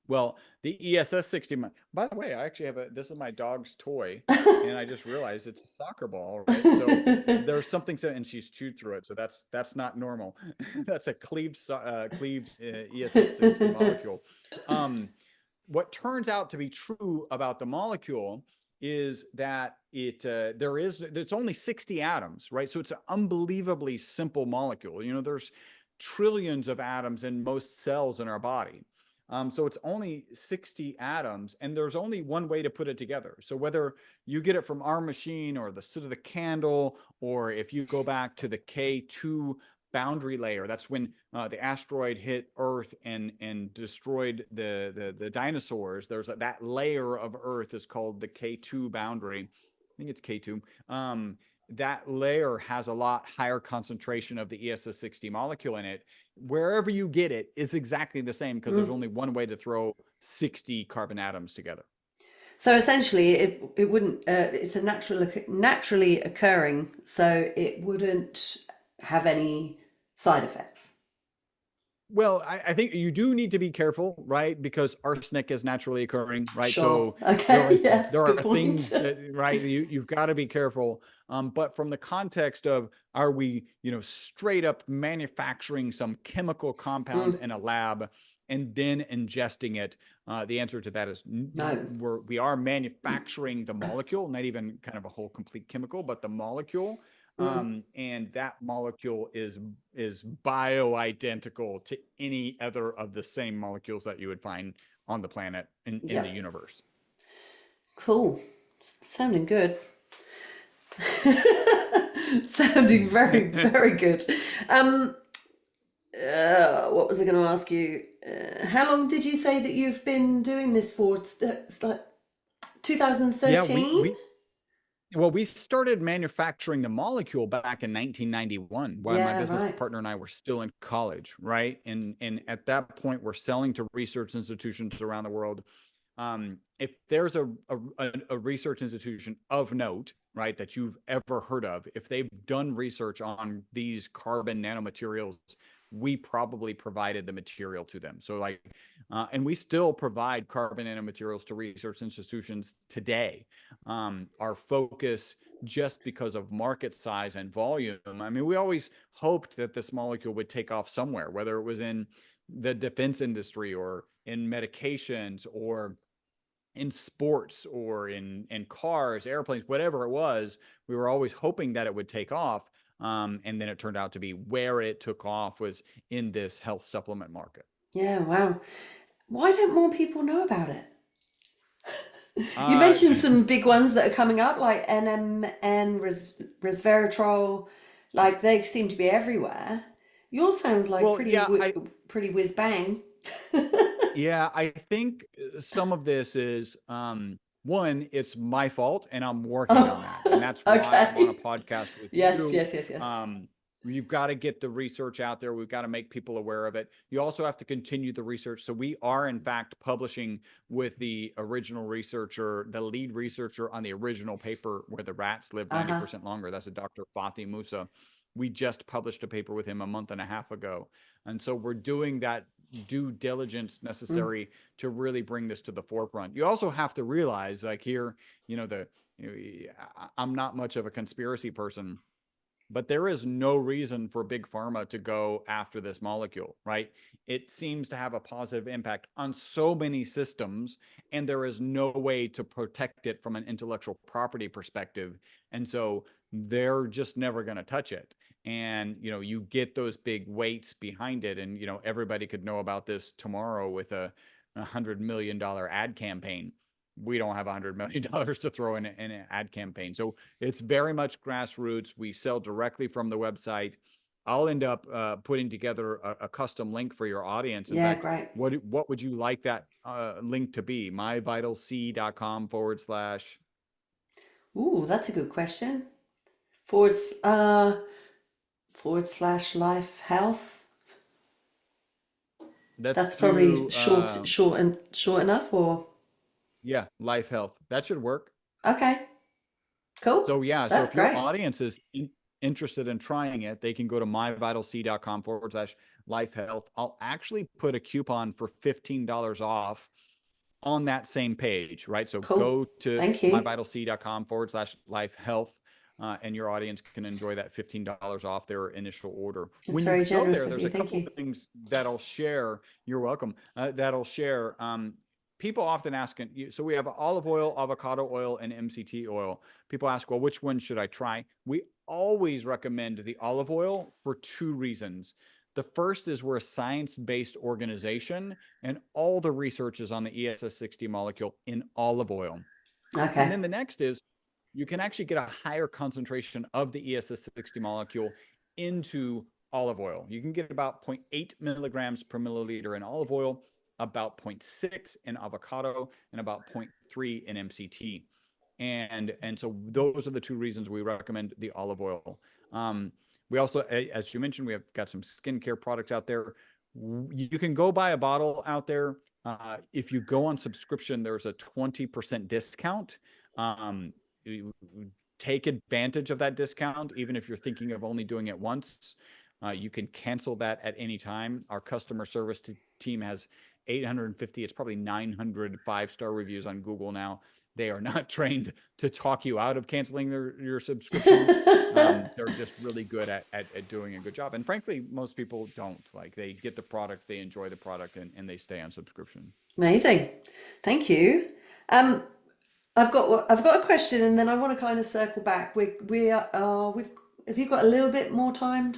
B: Well, the ESS60, by the way, I actually have this is my dog's toy, and I just realized it's a soccer ball, right? So there's something, and she's chewed through it. So that's not normal. That's a cleaved ESS60 molecule. What turns out to be true about the molecule is that there's only 60 atoms, right? So it's an unbelievably simple molecule. There's trillions of atoms in most cells in our body. So it's only 60 atoms, and there's only one way to put it together. So whether you get it from our machine or the soot of the candle, or if you go back to the K2 boundary layer, that's when the asteroid hit Earth and destroyed the dinosaurs. There's that layer of Earth is called the K2 boundary. I think it's K2. That layer has a lot higher concentration of the ESS60 molecule in it. Wherever you get it is exactly the same, because there's only one way to throw 60 carbon atoms together.
A: So essentially, it wouldn't. It's a naturally occurring, so it wouldn't have any side effects.
B: Well, I think you do need to be careful, right? Because arsenic is naturally occurring, right?
A: Sure.
B: So
A: Okay.
B: there are things that, right? You've got to be careful. But from the context of, are we, straight up manufacturing some chemical compound in a lab and then ingesting it? The answer to that is
A: No.
B: we are manufacturing the molecule, not even kind of a whole complete chemical, but the molecule. And that molecule is bioidentical to any other of the same molecules that you would find on the planet in the
A: Yep.
B: universe.
A: Cool. Sounding good. Sounding very, very good. What was I going to ask you? How long did you say that you've been doing this for? It's like
B: Yeah,
A: 2013?
B: well, we started manufacturing the molecule back in 1991 while my
A: Yeah,
B: business
A: right.
B: partner and I were still in college, right? And at that point, we're selling to research institutions around the world. If there's a research institution of note, right, that you've ever heard of, if they've done research on these carbon nanomaterials, we probably provided the material to them. So like, and we still provide carbon nanomaterials to research institutions today. Our focus, just because of market size and volume, I mean, we always hoped that this molecule would take off somewhere, whether it was in the defense industry or in medications or in sports or in cars, airplanes, whatever it was. We were always hoping that it would take off. And then it turned out to be where it took off was in this health supplement market.
A: Yeah, wow. Why don't more people know about it? You
B: Uh,
A: mentioned some big ones that are coming up, like NMN, resveratrol, like they seem to be everywhere. Yours sounds like
B: well, yeah,
A: pretty whiz bang.
B: yeah, I think some of this is one, it's my fault, and I'm working on that, and
A: Oh,
B: that's why I'm on a
A: okay.
B: podcast with
A: Yes,
B: you.
A: yes, yes, yes.
B: You've got to get the research out there. We've got to make people aware of it. You also have to continue the research. So we are, in fact, publishing with the original researcher, the lead researcher on the original paper where the rats live
A: Uh-huh.
B: 90% longer. That's a Dr. Fathi Musa. We just published a paper with him a month and a half ago. And so we're doing that due diligence
A: Mm.
B: necessary to really bring this to the forefront. You also have to realize, like here, I'm not much of a conspiracy person, but there is no reason for big pharma to go after this molecule, right? It seems to have a positive impact on so many systems, and there is no way to protect it from an intellectual property perspective. And so they're just never going to touch it. And, you get those big weights behind it. And, everybody could know about this tomorrow with a $100 million ad campaign. We don't have $100 million to throw in an ad campaign. So it's very much grassroots. We sell directly from the website. I'll end up putting together a custom link for your audience. In
A: Yeah,
B: fact,
A: great.
B: what would you like that link to be? myvitalc.com/.
A: Ooh, that's a good question. Forward, forward slash life health.
B: Let's
A: That's probably
B: do,
A: short enough, or
B: yeah, life health. That should work.
A: okay, cool.
B: So yeah, so
A: That's
B: if your
A: great.
B: audience is interested in trying it, they can go to myvitalc.com/life health. I'll actually put a coupon for $15 off on that same page, right? So
A: Cool.
B: go to
A: Thank you.
B: myvitalc.com/life health, and your audience can enjoy that $15 off their initial order.
A: It's
B: When you
A: very
B: go
A: generous
B: there,
A: of
B: there's
A: you.
B: a
A: Thank
B: couple
A: you.
B: of things that I'll share. You're welcome. That'll share. People often ask, so we have olive oil, avocado oil, and MCT oil. People ask, well, which one should I try? We always recommend the olive oil for two reasons. The first is we're a science-based organization, and all the research is on the ESS60 molecule in olive oil. And
A: Okay.
B: then the next is you can actually get a higher concentration of the ESS60 molecule into olive oil. You can get about 0.8 milligrams per milliliter in olive oil, about 0.6 in avocado, and about 0.3 in MCT. And so those are the two reasons we recommend the olive oil. We also, as you mentioned, we have got some skincare products out there. You can go buy a bottle out there. If you go on subscription, there's a 20% discount. Take advantage of that discount, even if you're thinking of only doing it once. You can cancel that at any time. Our customer service team has 850, it's probably 900 5-star reviews on Google now. They are not trained to talk you out of canceling your subscription. They're just really good at doing a good job. And frankly, most people don't. Like, they get the product, they enjoy the product, and they stay on subscription.
A: Amazing. Thank you. Um, I've got a question, and then I want to kind of circle back. We've have you got a little bit more time,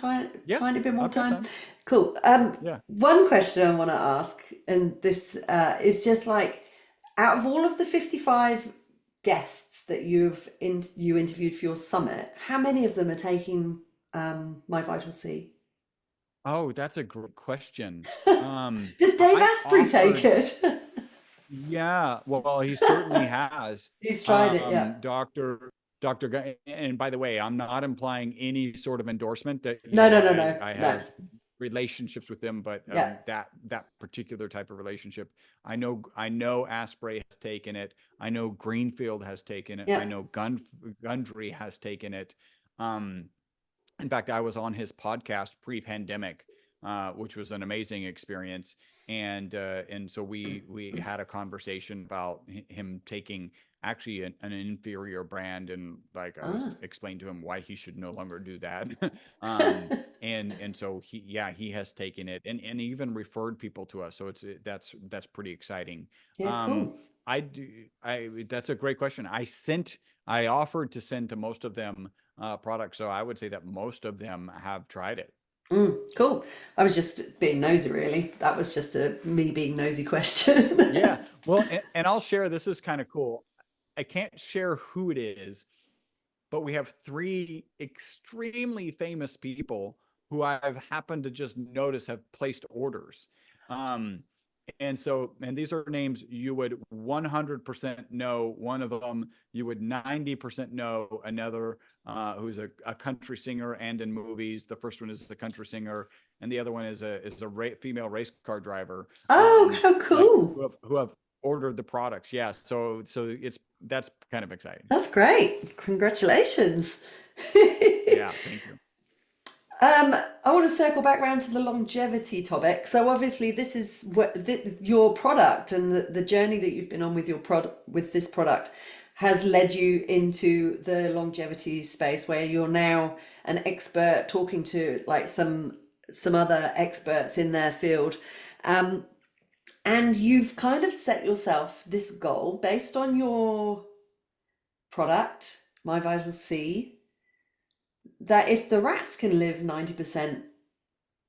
B: Yeah,
A: tiny bit more
B: I've got
A: time?
B: time.
A: Cool.
B: Yeah.
A: One question I want to ask, and this is just like, out of all of the 55 guests that you interviewed for your summit, how many of them are taking My VitalC?
B: Oh, that's a great question.
A: Does Dave
B: I
A: Asprey take
B: offered,
A: it?
B: yeah, well, he certainly has.
A: He's tried it, yeah.
B: And by the way, I'm not implying any sort of endorsement that,
A: No, no, no, no,
B: I
A: no.
B: have relationships with him, but
A: Yeah,
B: that particular type of relationship, I know Asprey has taken it. I know Greenfield has taken it.
A: yeah.
B: I know Gundry has taken it. Um, in fact, I was on his podcast pre-pandemic, which was an amazing experience. And so we had a conversation about him taking actually an inferior brand, and like I was
A: Ah.
B: explained to him why he should no longer do that. And so he has taken it, and even referred people to us. So that's pretty exciting.
A: Yeah,
B: Um,
A: cool.
B: I that's a great question. I offered to send to most of them products. So I would say that most of them have tried it.
A: Cool. I was just being nosy, really. That was just a me being nosy question.
B: Yeah. Well, and I'll share, this is kind of cool. I can't share who it is, but we have 3 extremely famous people who I've happened to just notice have placed orders. Um, and these are names you would 100% know. One of them you would 90% know. Another who's a country singer and in movies. The first one is the country singer, and the other one is a female race car driver.
A: Oh, how
B: Like
A: cool.
B: who have ordered the products. Yeah, so that's kind of exciting.
A: That's great. Congratulations.
B: Yeah, thank you.
A: I want to circle back around to the longevity topic. So obviously, this is your product and the journey that you've been on with your product, with this product, has led you into the longevity space where you're now an expert talking to like some other experts in their field. And you've kind of set yourself this goal based on your product, My Vital C, that if the rats can live 90%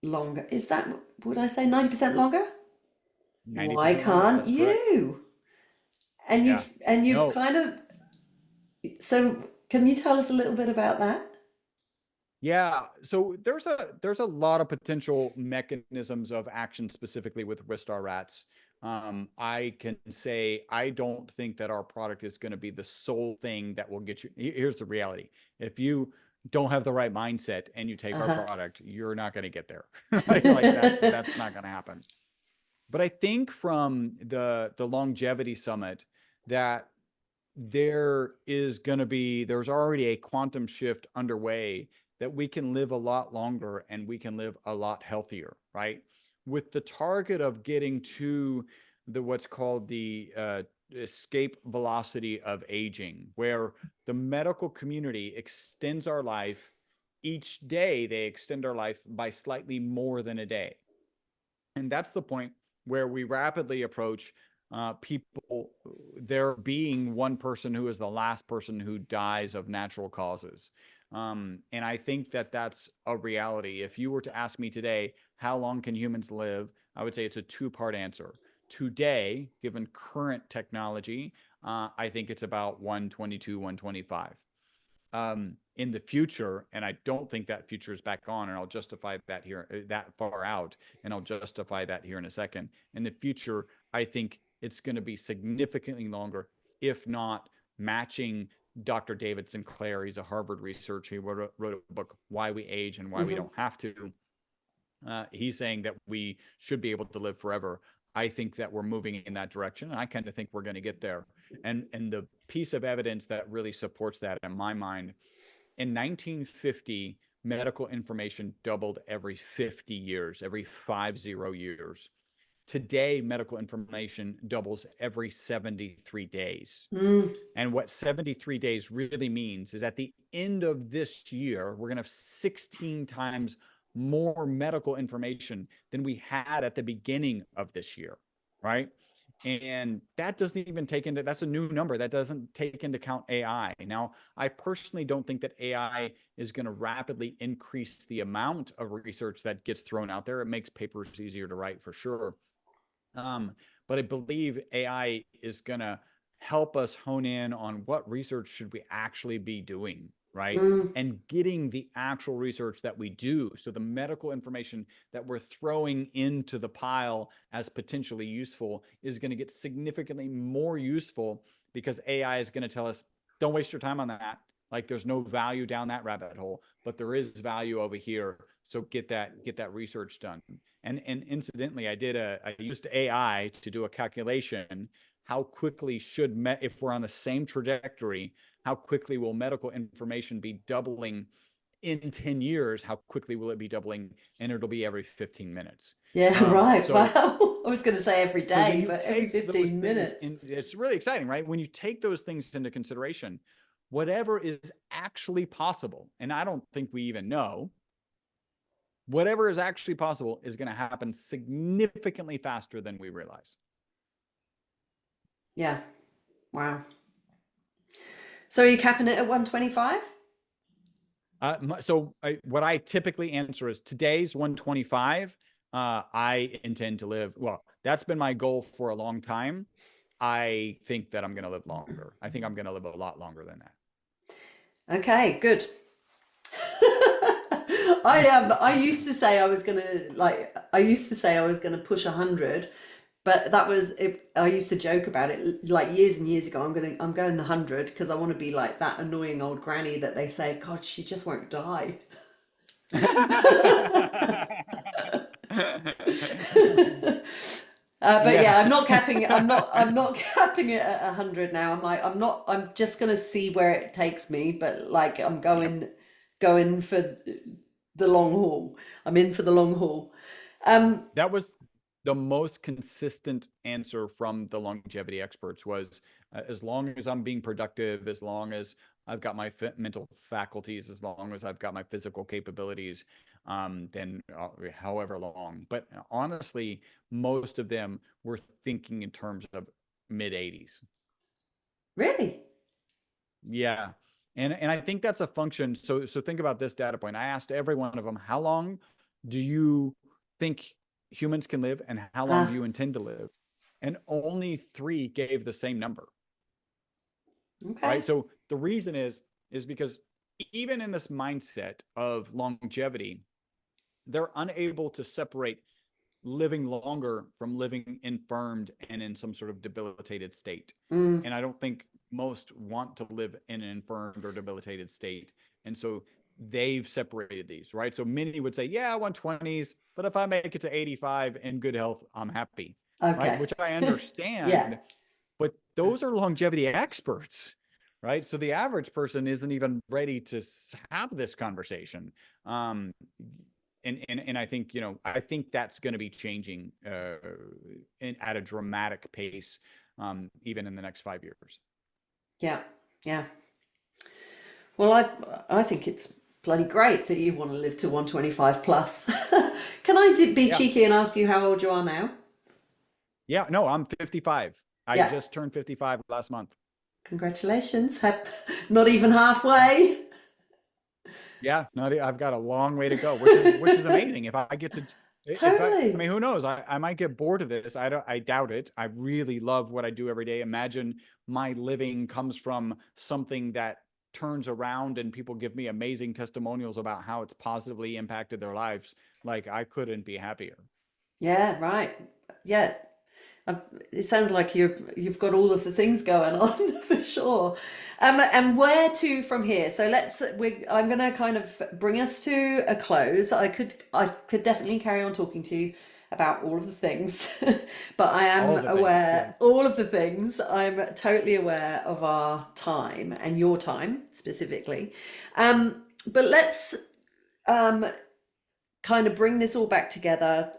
A: longer, is that, would I say 90% longer? Why
B: 90% longer.
A: can't
B: That's correct.
A: you? And
B: Yeah.
A: you've
B: No.
A: kind of, so can you tell us a little bit about that?
B: Yeah. So there's a lot of potential mechanisms of action specifically with Wistar rats. I can say I don't think that our product is going to be the sole thing that will get you. Here's the reality: if you don't have the right mindset and you take our
A: Uh-huh.
B: product, you're not going to get there. Like that's not going to happen. But I think from the longevity summit that there's already a quantum shift underway, that we can live a lot longer and we can live a lot healthier, right? With the target of getting to the what's called the escape velocity of aging, where the medical community extends our life each day. They extend our life by slightly more than a day. And that's the point where we rapidly approach people, there being one person who is the last person who dies of natural causes. And I think that that's a reality. If you were to ask me today, how long can humans live? I would say it's a 2-part answer. Today, given current technology, I think it's about 122, 125. In the future, and I don't think that future is back on, and I'll justify that here, that far out, and I'll justify that here in a second. In the future, I think it's going to be significantly longer, if not matching Dr. David Sinclair. He's a Harvard researcher. He wrote a book, Why We Age and Why We
A: Hmm.
B: Don't Have to. He's saying that we should be able to live forever. I think that we're moving in that direction, and I kind of think we're going to get there. And the piece of evidence that really supports that in my mind, in 1950, medical information doubled every 50 years, every 50 years. today medical information doubles every 73 days.
A: Mm,
B: And what 73 days really means is at the end of this year, we're going to have 16 times more medical information than we had at the beginning of this year, right? And that doesn't even take into, that's a new number that doesn't take into account AI. Now, I personally don't think that AI is going to rapidly increase the amount of research that gets thrown out there. It makes papers easier to write for sure. But I believe AI is going to help us hone in on what research should we actually be doing, right?
A: mm,
B: And getting the actual research that we do. So the medical information that we're throwing into the pile as potentially useful is going to get significantly more useful because AI is going to tell us, don't waste your time on that. Like there's no value down that rabbit hole, but there is value over here. So get that research done. And incidentally, I used AI to do a calculation. How quickly should, if we're on the same trajectory, how quickly will medical information be doubling in 10 years? How quickly will it be doubling? And it'll be every 15 minutes.
A: yeah, right.
B: So,
A: Wow. I was going to say every
B: so when
A: day,
B: you
A: but every
B: take those
A: 15
B: things
A: minutes.
B: it's really exciting, right? When you take those things into consideration, whatever is actually possible, and I don't think we even know, whatever is actually possible is going to happen significantly faster than we realize.
A: Yeah. Wow. So are you capping it at 125?
B: What I typically answer is today's 125. I intend to live. Well, that's been my goal for a long time. I think that I'm going to live longer. I think I'm going to live a lot longer than that.
A: Okay, good. I used to say I was gonna push 100, but that was it. I used to joke about it like years and years ago. I'm going the 100 because I want to be like that annoying old granny that they say, God, she just won't die. But yeah, I'm not capping it. I'm not capping it at 100 now. I'm just gonna see where it takes me. But like, I'm
B: Yep.
A: going for the long haul. I'm in for the long haul.
B: That was the most consistent answer from the longevity experts was as long as I'm being productive, as long as I've got my mental faculties, as long as I've got my physical capabilities, then however long. But honestly, most of them were thinking in terms of mid 80s.
A: Really?
B: Yeah. And I think that's a function. So think about this data point. I asked every one of them, how long do you think humans can live and how long do
A: Ah,
B: you intend to live? And only 3 gave the same number,
A: okay.
B: right? So the reason is because even in this mindset of longevity, they're unable to separate living longer from living infirmed and in some sort of debilitated state.
A: Mm,
B: And I don't think most want to live in an infirmed or debilitated state. And so they've separated these, right? So many would say, yeah, 120s, but if I make it to 85 in good health, I'm happy, right?
A: okay.
B: Which I
A: Yeah.
B: understand, but those are longevity experts, right? So the average person isn't even ready to have this conversation. Um, and I think, I think that's going to be changing at a dramatic pace, even in the next 5 years.
A: Yeah. Yeah. Well, I think it's bloody great that you want to live to 125 plus. Can I be
B: Yeah.
A: cheeky and ask you how old you are now?
B: Yeah. No, I'm 55. I
A: Yeah.
B: just turned 55 last month.
A: Congratulations. Not even halfway.
B: Yeah. No, I've got a long way to go, which is amazing. If I get to, if I
A: Totally.
B: mean, who knows? I might get bored of this. I doubt it. I really love what I do every day. Imagine my living comes from something that turns around and people give me amazing testimonials about how it's positively impacted their lives. Like I couldn't be happier.
A: Yeah, right. Yeah. Um, it sounds like you've got all of the things going on for sure. And where to from here? So I'm going to kind of bring us to a close. I could definitely carry on talking to you about all of the things, but I
B: All
A: am
B: the things.
A: aware
B: Yes.
A: all of the things. I'm totally aware of our time and your time specifically. But let's um, kind of bring this all back together.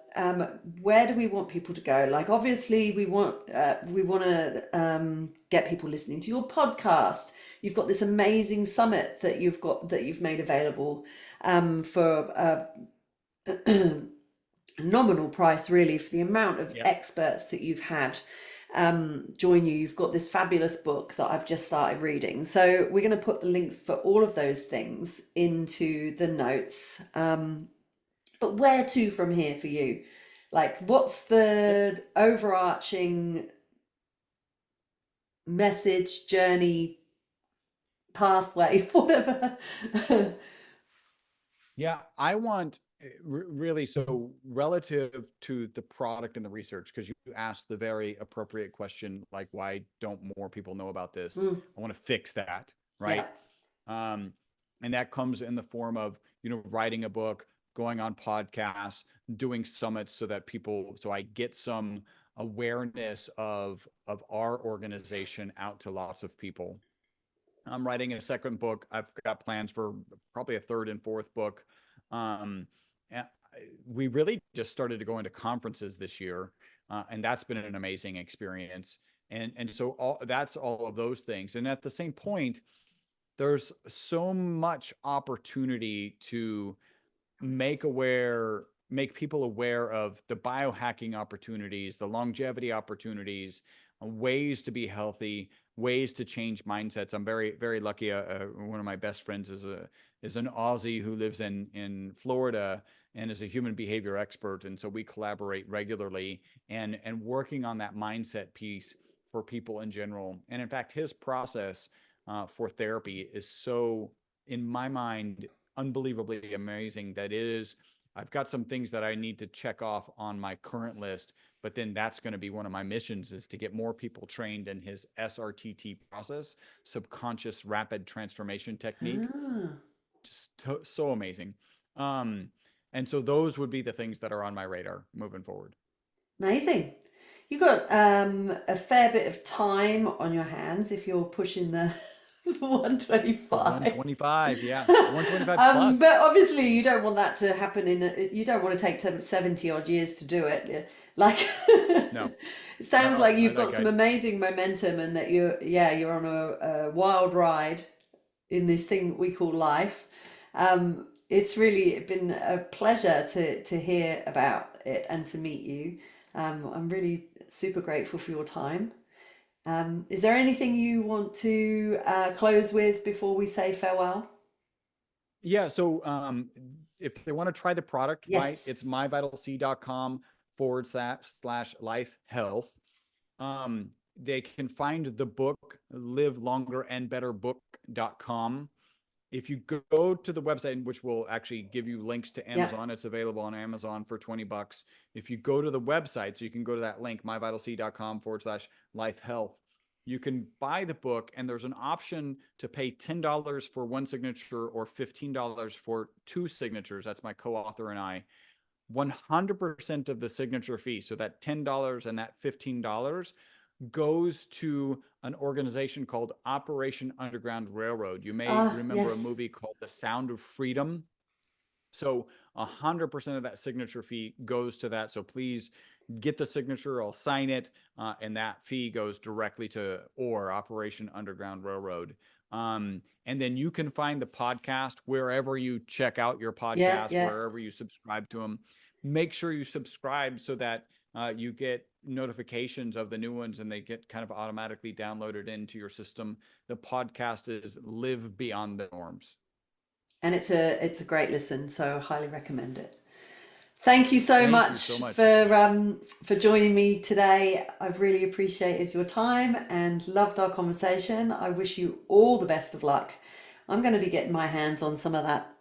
A: where do we want people to go? Like, obviously, we want to get people listening to your podcast. You've got this amazing summit that you've made available for a nominal price, really, for the amount of
B: Yep.
A: experts that you've had join you. You've got this fabulous book that I've just started reading. So we're going to put the links for all of those things into the notes. But where to from here for you? Like, what's the overarching message, journey, pathway, whatever?
B: Yeah, I want really, so relative to the product and the research, because you asked the very appropriate question, like, why don't more people know about this?
A: Mm,
B: I want to fix that,
A: yeah.
B: right? Um, and that comes in the form of, writing a book, going on podcasts, doing summits so I get some awareness of our organization out to lots of people. I'm writing a second book. I've got plans for probably a third and fourth book. Um, we really just started to go into conferences this year, and that's been an amazing experience. And so that's all of those things. And at the same point, there's so much opportunity to make people aware of the biohacking opportunities, the longevity opportunities, ways to be healthy, ways to change mindsets. I'm very, very lucky. One of my best friends is an Aussie who lives in Florida and is a human behavior expert. And so we collaborate regularly and working on that mindset piece for people in general. And in fact, his process for therapy is so, in my mind, unbelievably amazing that it is. I've got some things that I need to check off on my current list, but then that's going to be one of my missions, is to get more people trained in his SRTT process, subconscious rapid transformation technique.
A: Ah,
B: Just so amazing. Um, and so those would be the things that are on my radar moving forward.
A: amazing. You've got a fair bit of time on your hands if you're pushing the
B: The
A: 125.
B: 125, yeah, 125 plus.
A: But obviously you don't want that to happen you don't want to take 70 odd years to do it. Like,
B: No,
A: it sounds
B: no,
A: like you've got
B: like
A: some amazing momentum and that you're on a wild ride in this thing we call life. It's really been a pleasure to hear about it and to meet you. I'm really super grateful for your time. Is there anything you want to close with before we say farewell?
B: Yeah. So if they want to try the product, right,
A: Yes.
B: it's myvitalc.com/life health. They can find the book live longer and betterbook.com. If you go to the website, which will actually give you links to
A: Yeah.
B: Amazon, it's available on Amazon for $20. If you go to the website, so you can go to that link, myvitalc.com/life health, you can buy the book, and there's an option to pay $10 for one signature or $15 for two signatures. That's my co-author and I. 100% of the signature fee, so that $10 and that $15, goes to an organization called Operation Underground Railroad. You may
A: Ah,
B: remember a
A: yes.
B: movie called The Sound of Freedom. So 100% of that signature fee goes to that. So please get the signature. I'll sign it. And that fee goes directly to Operation Underground Railroad. And then you can find the podcast wherever you check out your
A: Yeah,
B: podcast,
A: yeah.
B: wherever you subscribe to them. Make sure you subscribe so that you get notifications of the new ones and they get kind of automatically downloaded into your system. The podcast is Live Beyond the Norms.
A: And it's a great listen, so I highly recommend it. Thank you so
B: Thank you
A: much
B: so much.
A: for joining me today. I've really appreciated your time and loved our conversation. I wish you all the best of luck. I'm going to be getting my hands on some of that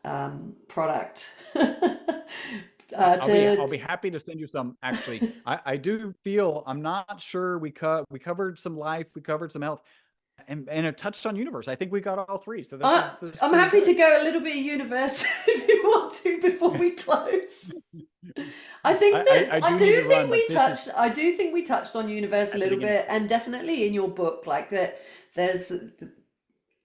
A: product.
B: I'll
A: To
B: be happy to send you some. Actually, I do feel, I'm not sure, we covered some life, we covered some health, and it touched on universe. I think we got all three. So this is
A: I'm
B: pretty
A: happy to
B: good.
A: go a little bit of universe if you want to before we close. I think that
B: I do need to run, but this is,
A: I do think we touched on universe a
B: at the
A: little
B: beginning.
A: bit, and definitely in your book, like that there's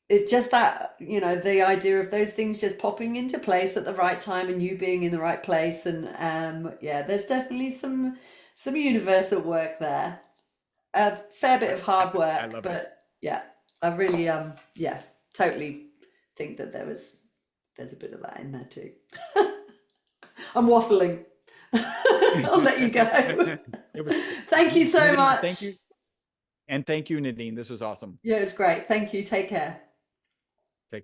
A: it just that, you know, the idea of those things just popping into place at the right time and you being in the right place. And yeah, there's definitely some universal work there. A fair bit of hard
B: I
A: work,
B: love it.
A: but yeah, I really yeah, totally think that there's a bit of that in there too. I'm waffling. I'll let you go.
B: It was,
A: Thank you so
B: Nadine,
A: much.
B: thank you. And thank you, Nadine. This was awesome.
A: Yeah, it's great. Thank you. Take care.
B: Take care.